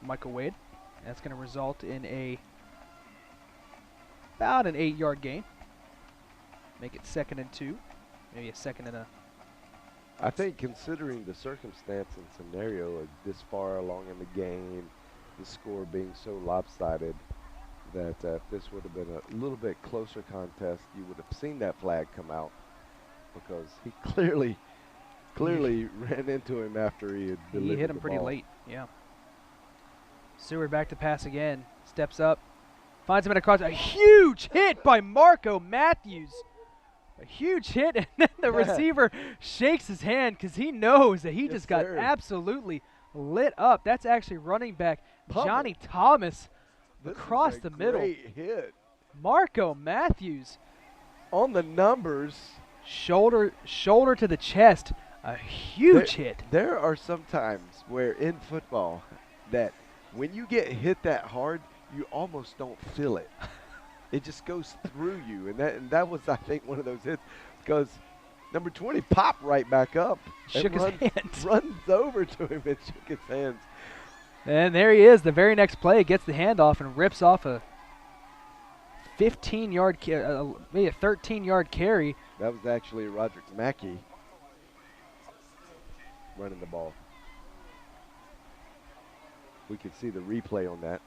Micah Wade. That's going to result in about an 8-yard gain. Make it 2nd and 2, maybe a 2nd and a. I think considering the circumstance and scenario of this far along in the game, the score being so lopsided, that if this would have been a little bit closer contest, you would have seen that flag come out, because he clearly ran into him after he had delivered He hit him the pretty ball. late, yeah. Seward back to pass again, steps up, finds him at a cross. A huge hit by Marco Matthews. A huge hit, and then the receiver shakes his hand because he knows that he just got absolutely lit up. That's actually running back Johnny Thomas This across is the a middle. great hit. Marco Matthews, On the numbers. shoulder to the chest. A huge hit. There are some times where in football that when you get hit that hard, you almost don't feel it. It just goes through you, and that was, I think, one of those hits, because number 20 popped right back up. Shook his hands. Runs over to him and shook his hands. And there he is. The very next play, gets the handoff and rips off a 15-yard, maybe a 13-yard carry. That was actually Roderick Mackey running the ball. We could see the replay on that.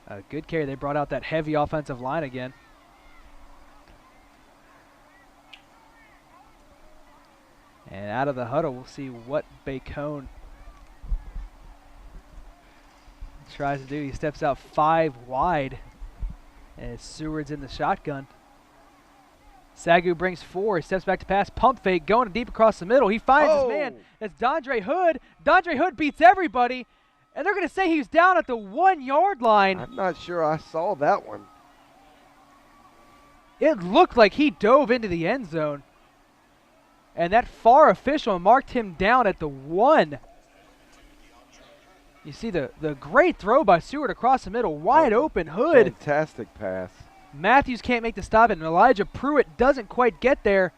A good carry. They brought out that heavy offensive line again. And out of the huddle, we'll see what Bacone tries to do. He steps out 5 wide as Seward's in the shotgun. SAGU brings 4. He steps back to pass. Pump fake going deep across the middle. He finds his man. That's Dondre Hood. Dondre Hood beats everybody. And they're going to say he's down at the 1-yard line. I'm not sure I saw that one. It looked like he dove into the end zone. And that far official marked him down at the 1. You see the great throw by Seward across the middle. Wide open Hood. Fantastic pass. Matthews can't make the stop, and Elijah Pruitt doesn't quite get there.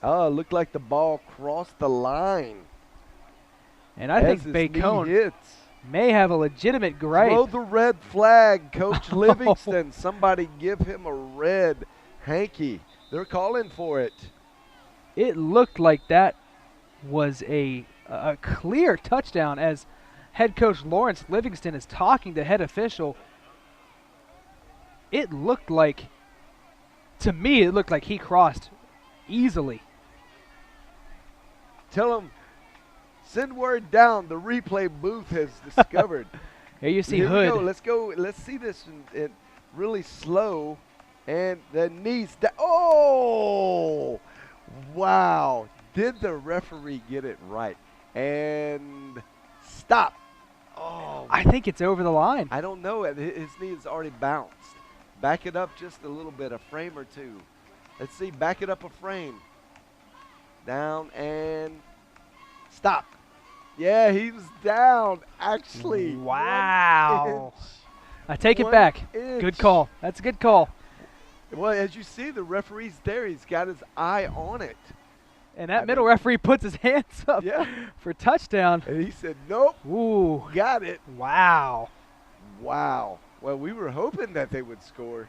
Oh, looked like the ball crossed the line. And I think Bacone hits. may have a legitimate gripe. Throw the red flag, Coach Livingston. Somebody give him a red hanky. They're calling for it. It looked like that was a clear touchdown as head coach Lawrence Livingston is talking to head official. It looked like, to me, it looked like he crossed easily. Tell him, send word down. The replay booth has discovered. Here you see Here Hood. we go. Let's go. Let's see this in really slow. And the knees down. Oh, wow. Did the referee get it right? And stop. Oh, I think it's over the line. I don't know. His knee is already bounced. Back it up just a little bit, a frame or two. Let's see. Back it up a frame. Down and stop. Yeah, he was down, actually. Wow. I take it back. Good call. That's a good call. Well, as you see, the referee's there. He's got his eye on it. And that middle referee puts his hands up for touchdown. And he said, nope. Ooh. Got it. Wow. Wow. Well, we were hoping that they would score.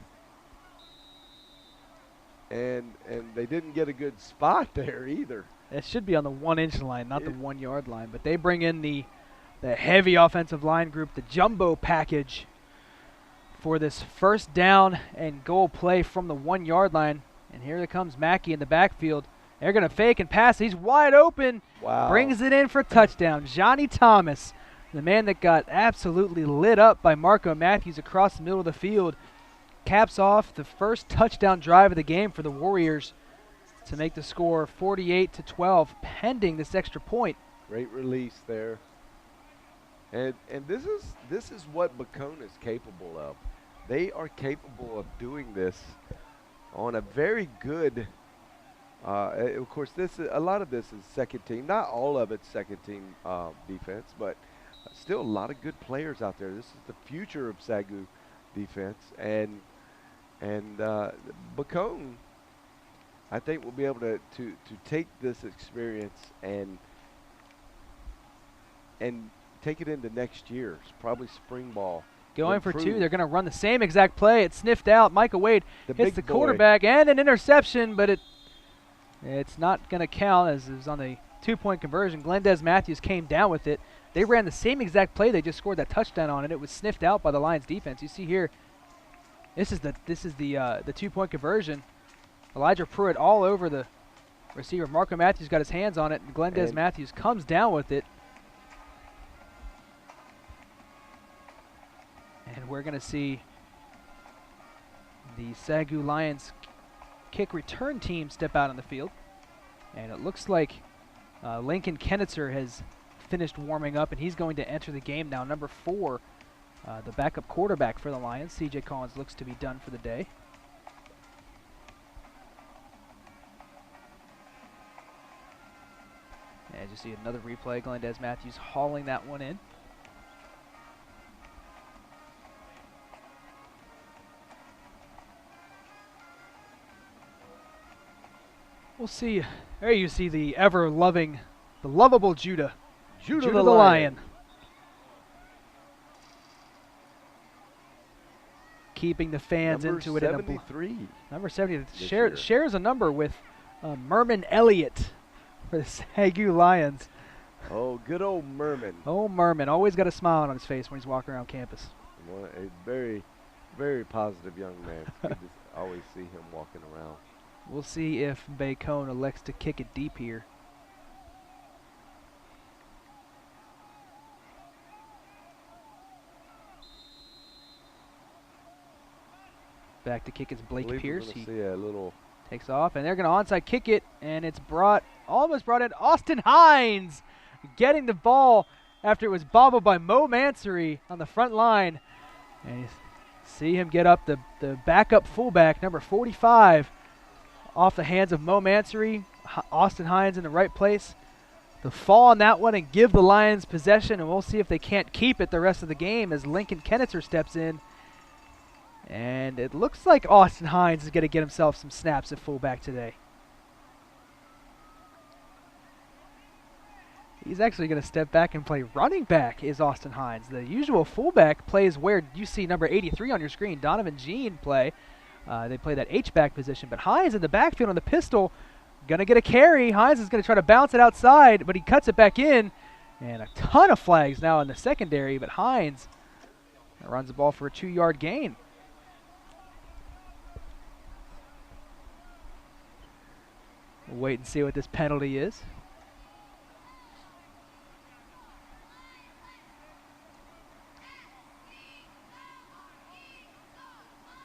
And they didn't get a good spot there either. It should be on the 1-inch line, not the 1-yard line. But they bring in the heavy offensive line group, the jumbo package, for this first down and goal play from the 1-yard line. And here comes Mackey in the backfield. They're going to fake and pass. He's wide open. Wow. Brings it in for a touchdown. Johnny Thomas, the man that got absolutely lit up by Marco Matthews across the middle of the field, caps off the first touchdown drive of the game for the Warriors to make the score 48-12, pending this extra point. Great release there. And this is what Bacone is capable of. They are capable of doing this on a very good. Of course, a lot of this is second team. Not all of it's second team defense, but still a lot of good players out there. This is the future of SAGU defense, and Bacone, I think, will be able to take this experience and take it into next year's, probably spring ball. Going for 2. They're going to run the same exact play. It's sniffed out. Michael Wade hits the quarterback and an interception, but it's not going to count as it was on the 2-point conversion. Glendez Matthews came down with it. They ran the same exact play they just scored that touchdown on, and it was sniffed out by the Lions defense. You see here, this is the 2-point conversion. Elijah Pruitt all over the receiver. Marco Matthews got his hands on it, and Glendez Matthews comes down with it. And we're going to see the SAGU Lions kick return team step out on the field. And it looks like Lincoln Kennitzer has finished warming up, and he's going to enter the game now. Number 4, the backup quarterback for the Lions. C.J. Collins looks to be done for the day. And you see another replay, Glendez Matthews hauling that one in. We'll see. There you see the ever-loving, the lovable Judah. Judah the Lion. Keeping the fans Number into it. 73. Number 70. Shares a number with Merman Elliott for the SAGU Lions. Oh, good old Merman. Oh, Merman. Always got a smile on his face when he's walking around campus. Well, a very, very positive young man. Good to always see him walking around. We'll see if Bacone elects to kick it deep here. Back to kick is Blake Pierce. He takes off, and they're going to onside kick it, and it's almost brought in. Austin Hines getting the ball after it was bobbled by Mo Mansory on the front line. And you see him get up the backup fullback, number 45, off the hands of Mo Mansory. Austin Hines in the right place. The fall on that one and give the Lions possession, and we'll see if they can't keep it the rest of the game as Lincoln Kennitzer steps in. And it looks like Austin Hines is going to get himself some snaps at fullback today. He's actually going to step back and play running back is Austin Hines. The usual fullback plays where you see number 83 on your screen, Donovan Jean, play. They play that H-back position. But Hines in the backfield on the pistol, going to get a carry. Hines is going to try to bounce it outside, but he cuts it back in. And a ton of flags now in the secondary, but Hines runs the ball for a 2-yard gain. We'll wait and see what this penalty is.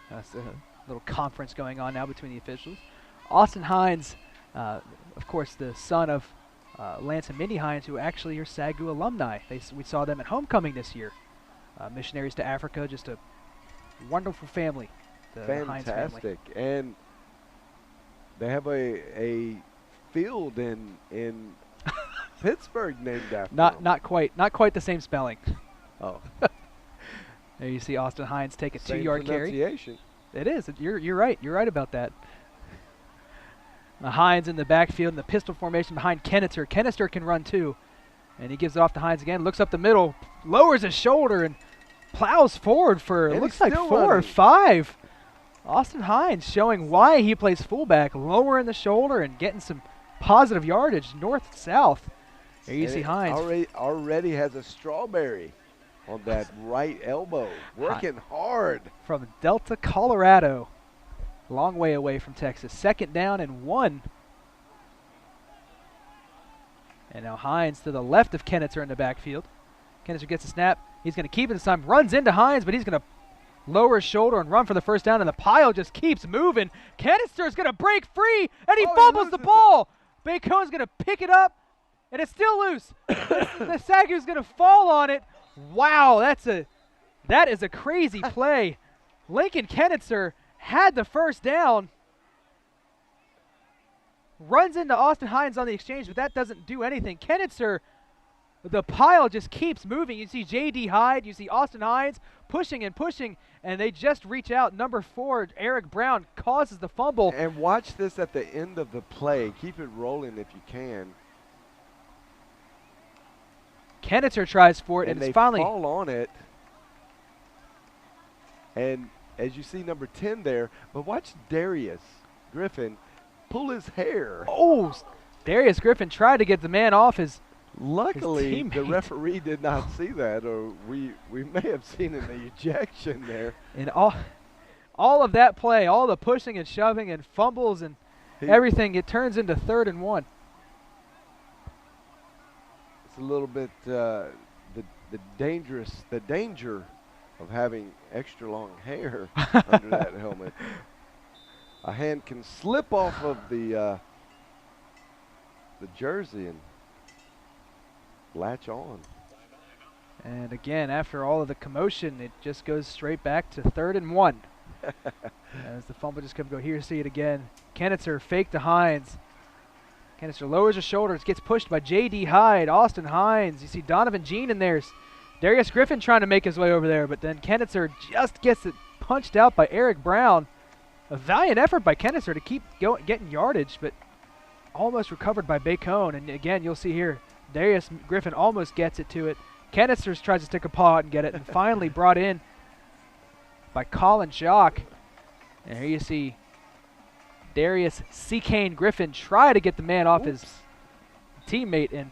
That's a little conference going on now between the officials. Austin Hines, of course, the son of Lance and Minnie Hines, who actually are SAGU alumni. We saw them at homecoming this year. Missionaries to Africa, just a wonderful family. The Hines family. Fantastic. And they have a field in Pittsburgh named after them. Not quite the same spelling. Oh. There you see Austin Hines take a Same 2-yard carry. pronunciation. It is. You're right. You're right about that. Hines in the backfield in the pistol formation behind Kennitzer. Kennitzer can run too. And he gives it off to Hines again. Looks up the middle, lowers his shoulder, and plows forward for it looks like 4 or 5. Austin Hines showing why he plays fullback, lowering the shoulder and getting some positive yardage north-south. There you see Hines. Already has a strawberry on that right elbow, working hard. From Delta, Colorado. Long way away from Texas. 2nd down and 1. And now Hines to the left of Kennitzer in the backfield. Kennitzer gets a snap. He's going to keep it this time. Runs into Hines, but he's going to lower his shoulder and run for the first down, and the pile just keeps moving. Kennitzer is going to break free, and he fumbles the ball. Bacone's going to pick it up, and it's still loose. The SAGU's going to fall on it. Wow, that is a crazy play. Lincoln Kennitzer had the first down. Runs into Austin Hines on the exchange, but that doesn't do anything. Kennitzer, the pile just keeps moving. You see J.D. Hyde, you see Austin Hines pushing and pushing, and they just reach out. Number 4, Eric Brown, causes the fumble. And watch this at the end of the play. Keep it rolling if you can. Kennitzer tries for it, and it's finally... they fall on it. And as you see number 10 there, but watch Darius Griffin pull his hair. Oh, Darius Griffin tried to get the man off his Luckily, the referee did not see that, or we may have seen an ejection there. And all of that play, all the pushing and shoving and fumbles and everything, it turns into 3rd and 1. It's a little bit the danger of having extra long hair under that helmet. A hand can slip off of the jersey and latch on. And again, after all of the commotion, it just goes straight back to 3rd and 1. As the fumble just comes go here, see it again. Kennitzer fake to Hines. Kennitzer lowers his shoulders, gets pushed by J.D. Hyde, Austin Hines. You see Donovan Jean in there. Darius Griffin trying to make his way over there, but then Kennitzer just gets it punched out by Eric Brown. A valiant effort by Kennitzer to keep getting yardage, but almost recovered by Bacone. And again, you'll see here, Darius Griffin almost gets it to it. Kennitzer tries to stick a paw out and get it, and finally brought in by Colin Jock. And here you see Darius C. Griffin try to get the man off his teammate and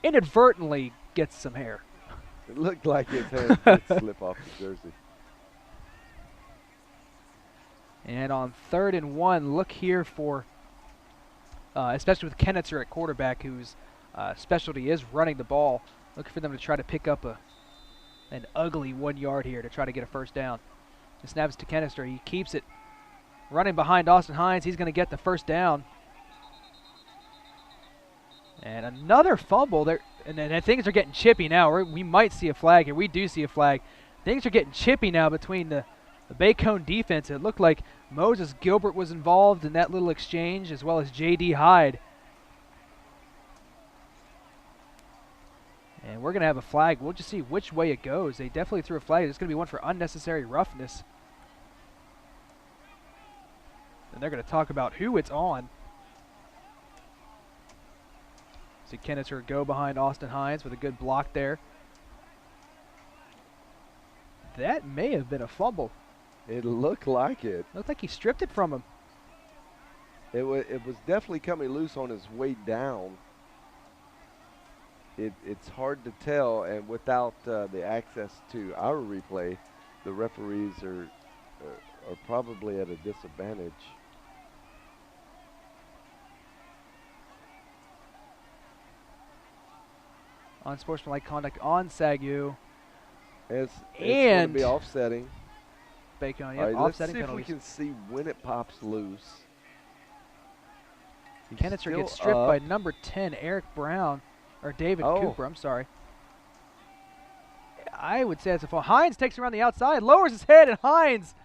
inadvertently gets some hair. It looked like his hand did slip off his jersey. And on 3rd and 1, look here for, especially with Kennitzer at quarterback, whose specialty is running the ball, look for them to try to pick up an ugly 1 yard here to try to get a first down. The snap is to Kennitzer. He keeps it running behind Austin Hines. He's going to get the first down. And another fumble there. And things are getting chippy now. We might see a flag here. We do see a flag. Things are getting chippy now between the Bacone defense. It looked like Moses Gilbert was involved in that little exchange, as well as J.D. Hyde. And we're going to have a flag. We'll just see which way it goes. They definitely threw a flag. There's going to be one for unnecessary roughness. And they're going to talk about who it's on. See Kennitzer go behind Austin Hines with a good block there. That may have been a fumble. It looked like it. Looked like he stripped it from him. It was definitely coming loose on his way down. It's hard to tell, and without the access to our replay, the referees are probably at a disadvantage. Unsportsmanlike conduct on SAGU. It's going to be offsetting. Bacone, All yep, right, offsetting let's see if penalties. we can see when it pops loose. Kennitzer gets stripped by number 10, Eric Brown, or David Cooper, I'm sorry. I would say that's a fall. Hines takes around the outside, lowers his head, and Hines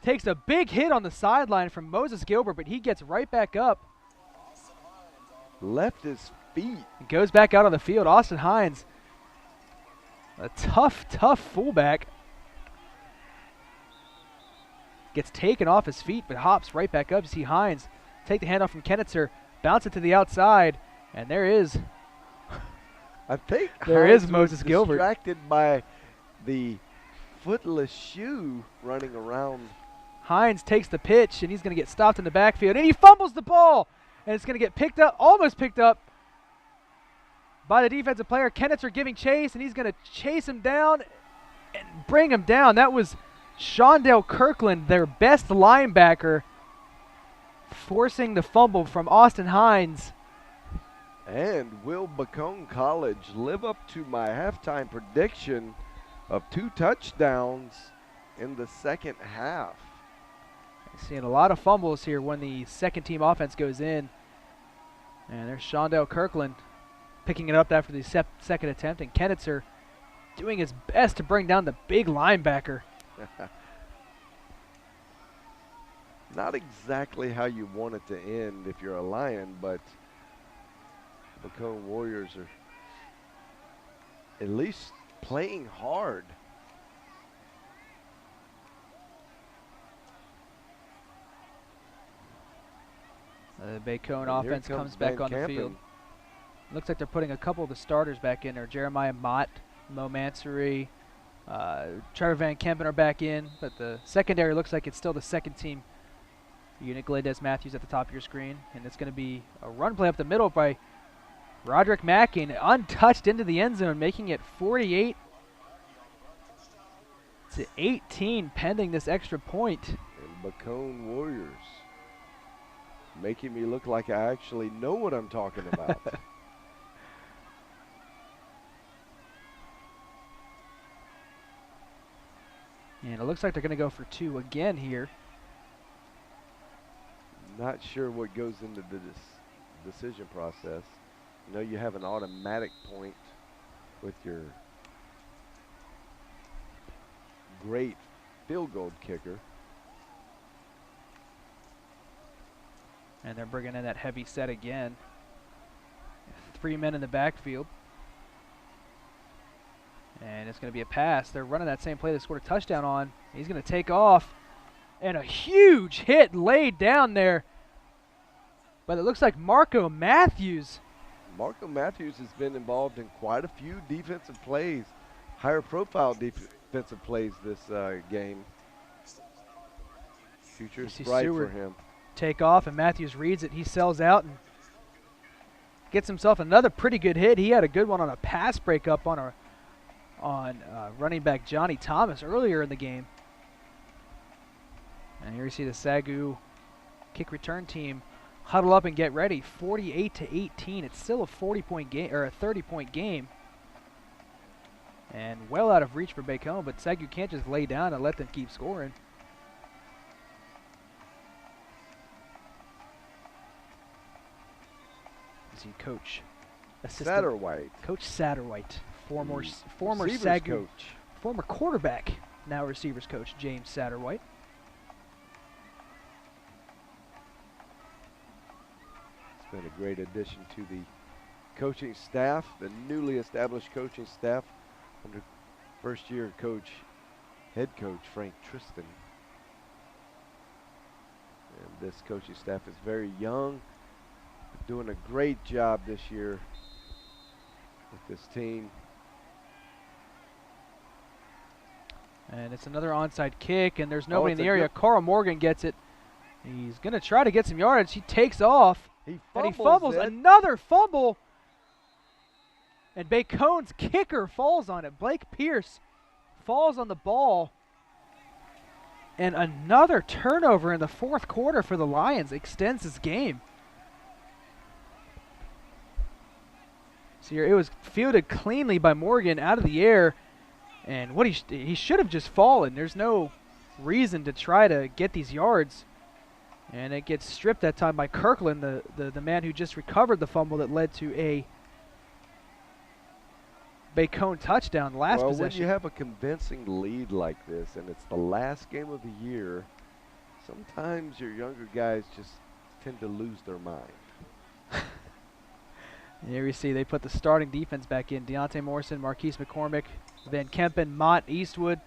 takes a big hit on the sideline from Moses Gilbert, but he gets right back up. Left his feet. And goes back out on the field. Austin Hines, a tough fullback. Gets taken off his feet, but hops right back up. You see Hines take the handoff from Kennitzer, bounce it to the outside, and there is. I think there Hines is Moses was Gilbert. Distracted by the footless shoe running around. Hines takes the pitch, and he's going to get stopped in the backfield, and he fumbles the ball, and it's going to get picked up, almost picked up by the defensive player. Kennitzer giving chase, and he's going to chase him down and bring him down. That was Shondale Kirkland, their best linebacker, forcing the fumble from Austin Hines. And will Bacone College live up to my halftime prediction of 2 touchdowns in the second half? Seeing a lot of fumbles here when the second team offense goes in. And there's Shondale Kirkland picking it up after the second attempt, and Kennitzer doing his best to bring down the big linebacker. Not exactly how you want it to end if you're a Lion, but Bacone Warriors are at least playing hard. The Bacone offense comes back on the field. Looks like they're putting a couple of the starters back in there. Jeremiah Mott, Mo Mansouri, Trevor Van Kempen are back in, but the secondary looks like it's still the second team unit. Glades Matthews at the top of your screen, and it's going to be a run play up the middle by Roderick Mackey, and untouched into the end zone, making it 48-18 pending this extra point. And Bacone Warriors making me look like I actually know what I'm talking about. And it looks like they're going to go for 2 again here. Not sure what goes into the decision process. You know you have an automatic point with your great field goal kicker. And they're bringing in that heavy set again. 3 men in the backfield. And it's going to be a pass. They're running that same play they scored a touchdown on. He's going to take off. And a huge hit laid down there. But it looks like Marco Matthews. Marco Matthews has been involved in quite a few defensive plays, higher profile defensive plays this game. Future's bright for him. Take off, and Matthews reads it. He sells out and gets himself another pretty good hit. He had a good one on a pass breakup on running back Johnny Thomas earlier in the game. And here you see the SAGU kick return team huddle up and get ready. 48-18. It's still a 40-point game or a 30-point game, and well out of reach for Bacone. But SAGU can't just lay down and let them keep scoring. See Coach Satterwhite. Coach Satterwhite, former Receivers SAGU coach. former quarterback, now receivers coach James Satterwhite. It's been a great addition to the coaching staff, the newly established coaching staff under first-year head coach Frank Tristan. And this coaching staff is very young, doing a great job this year with this team. And it's another onside kick, and there's nobody in the area. Good. Carl Morgan gets it. He's going to try to get some yardage. He takes off, and he fumbles. Another fumble. And Bacone's kicker falls on it. Blake Pierce falls on the ball. And another turnover in the fourth quarter for the Lions extends this game. So here it was fielded cleanly by Morgan out of the air. And what he should have just fallen. There's no reason to try to get these yards. And it gets stripped that time by Kirkland, the man who just recovered the fumble that led to a Bacone touchdown last possession. When you have a convincing lead like this and it's the last game of the year, sometimes your younger guys just tend to lose their mind. Here we see they put the starting defense back in. Deontay Morrison, Marquise McCormick, Van Kempen, Mott Eastwood,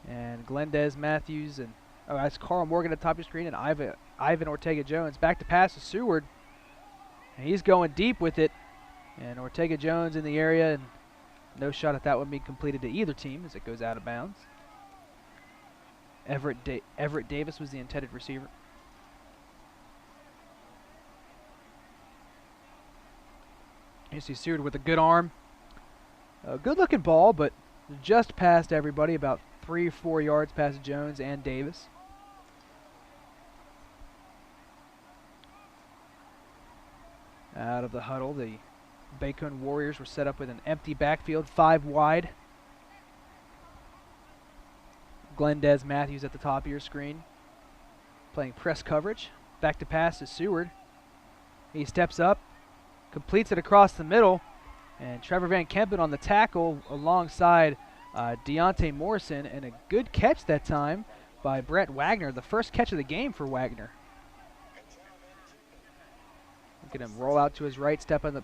and Glendez Matthews, and that's Carl Morgan at the top of your screen, and Ivan Ortega-Jones. Back to pass to Seward, and he's going deep with it, and Ortega-Jones in the area, and no shot at that one being completed to either team as it goes out of bounds. Everett Davis was the intended receiver. You see Seward with a good arm. A good-looking ball, but just past everybody, about 3 or 4 yards past Jones and Davis. Out of the huddle, the Bacone Warriors were set up with an empty backfield, 5 wide. Glendez Matthews at the top of your screen, playing press coverage. Back to pass to Seward. He steps up, completes it across the middle, and Trevor Van Kempen on the tackle alongside Deontay Morrison, and a good catch that time by Brett Wagner, the first catch of the game for Wagner. Look at him roll out to his right, step up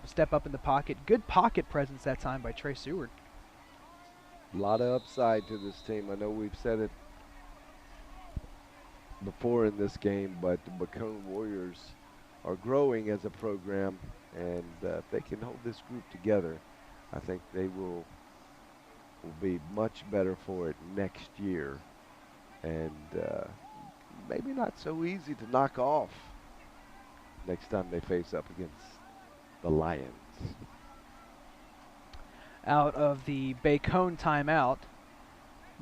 in the pocket. Good pocket presence that time by Trey Seward. A lot of upside to this team. I know we've said it before in this game, but the Bacone Warriors are growing as a program, and if they can hold this group together, I think they will be much better for it next year, and maybe not so easy to knock off next time they face up against the Lions. Out of the Bacone timeout,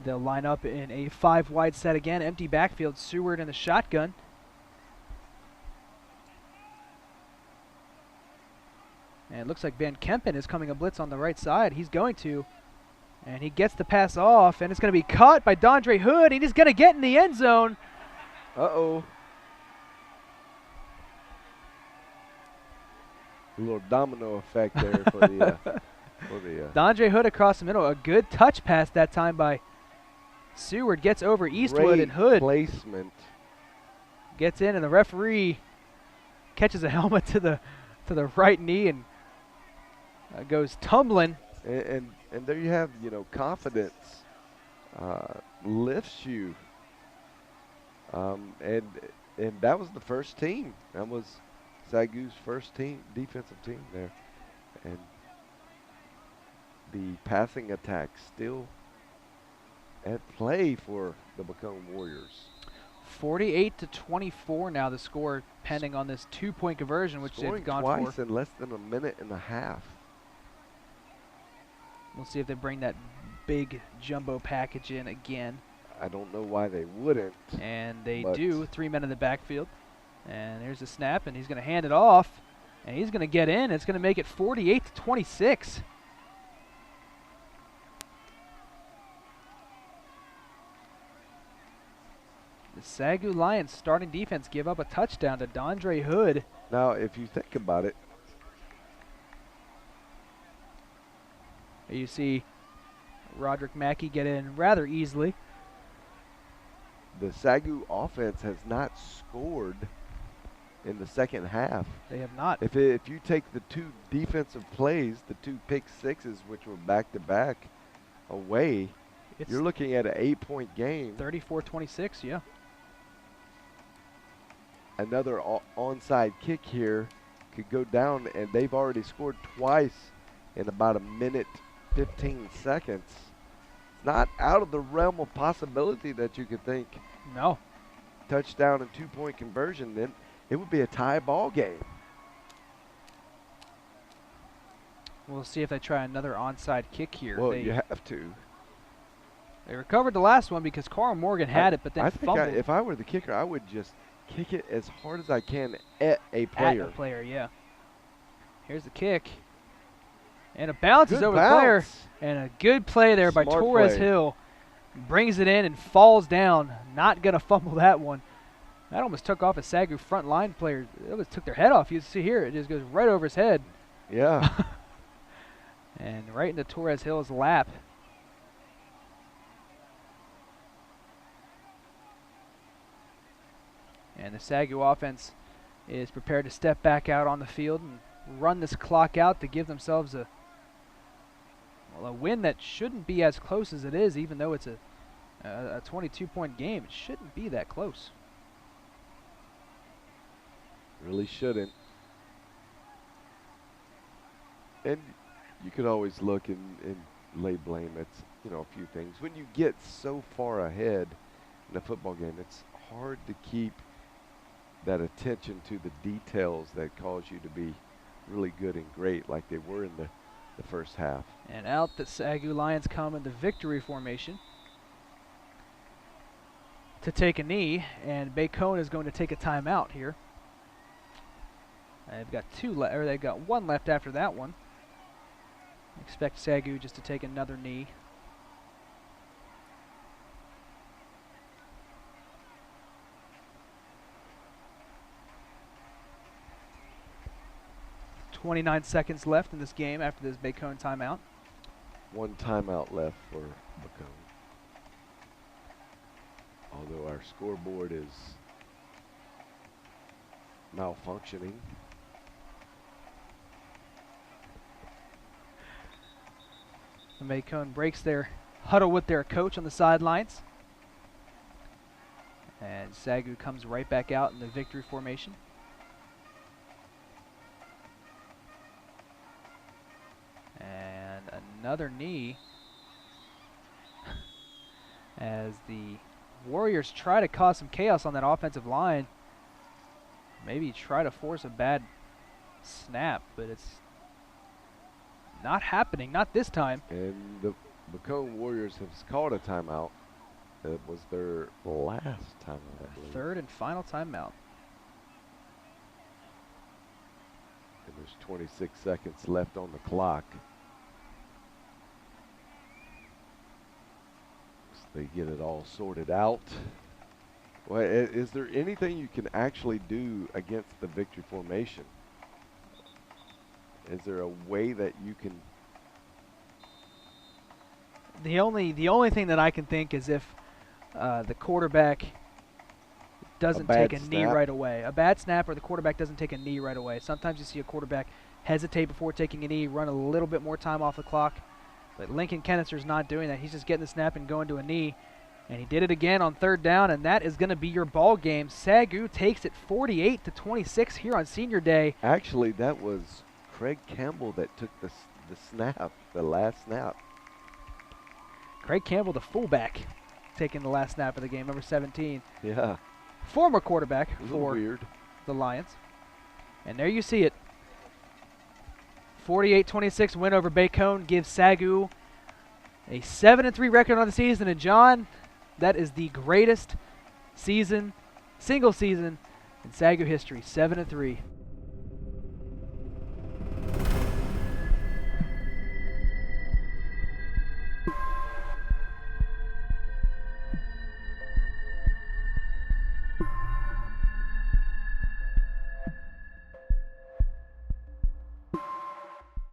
they'll line up in a 5 wide set again, empty backfield, Seward in the shotgun. And it looks like Van Kempen is coming a blitz on the right side. He's going to. And he gets the pass off, and it's going to be caught by Dondre Hood. He's going to get in the end zone. Uh-oh. A little domino effect there for the Dondre Hood across the middle. A good touch pass that time by Seward. Gets over Eastwood, and Hood placement. Gets in, and the referee catches a helmet to the right knee and goes tumbling. And there you have, confidence lifts you. And that was the first team. That was SAGU's first defensive team there. And the passing attack still at play for the Bacone Warriors. 48-24 now the score, pending on this 2-point conversion, which they've gone for. Twice in less than a minute and a half. We'll see if they bring that big jumbo package in again. I don't know why they wouldn't. And they do. 3 men in the backfield. And there's a snap, and he's going to hand it off. And he's going to get in. It's going to make it 48-26. The SAGU Lions starting defense give up a touchdown to Dondre Hood. Now, if you think about it, you see Roderick Mackey get in rather easily. The SAGU offense has not scored in the second half. They have not. If you take the two defensive plays, the two pick sixes, which were back-to-back away, you're looking at an 8-point game. 34-26, yeah. Another onside kick here could go down, and they've already scored twice in about a minute, 15 seconds. It's not out of the realm of possibility that you could think. No. Touchdown and 2-point conversion, then it would be a tie ball game. We'll see if they try another onside kick here. Well, you have to. They recovered the last one because Carl Morgan had it, but then fumbled. If I were the kicker, I would just kick it as hard as I can at a player. At a player, yeah. Here's the kick. And a bounce is over the player. And a good play there by Torres Hill. Brings it in and falls down. Not going to fumble that one. That almost took off a SAGU front line player. It almost took their head off. You see here, it just goes right over his head. Yeah. And right into Torres Hill's lap. And the SAGU offense is prepared to step back out on the field and run this clock out to give themselves a win that shouldn't be as close as it is, even though it's a 22-point game. It shouldn't be that close. Really shouldn't. And you could always look and lay blame at, a few things. When you get so far ahead in a football game, it's hard to keep that attention to the details that cause you to be really good and great like they were in the first half. And out the SAGU Lions come in the victory formation to take a knee, and Bacone is going to take a timeout here. They've got they've got one left after that one. Expect SAGU just to take another knee. .29 seconds left in this game after this Bacone timeout. One timeout left for Bacone. Although our scoreboard is malfunctioning. The Bacone breaks their huddle with their coach on the sidelines. And SAGU comes right back out in the victory formation. And another knee as the Warriors try to cause some chaos on that offensive line. Maybe try to force a bad snap, but it's not happening, not this time. And the Bacone Warriors have called a timeout. It was their last timeout, I believe. Third and final timeout. And there's 26 seconds left on the clock. So they get it all sorted out. Well, is there anything you can actually do against the victory formation? Is there a way that you can? The only thing that I can think is if the quarterback doesn't take a knee right away. A bad snap or the quarterback doesn't take a knee right away. Sometimes you see a quarterback hesitate before taking a knee, run a little bit more time off the clock. But Lincoln Kennester's not doing that. He's just getting the snap and going to a knee. And he did it again on third down, and that is going to be your ball game. SAGU takes it 48-26 here on Senior Day. Actually, that was Craig Campbell that took the snap, the last snap. Craig Campbell, the fullback, taking the last snap of the game, number 17. Yeah. Former quarterback for weird. The Lions. And there you see it. 48-26 win over Bacone gives SAGU a 7-3 record on the season. And John, that is the greatest single season in SAGU history, 7-3.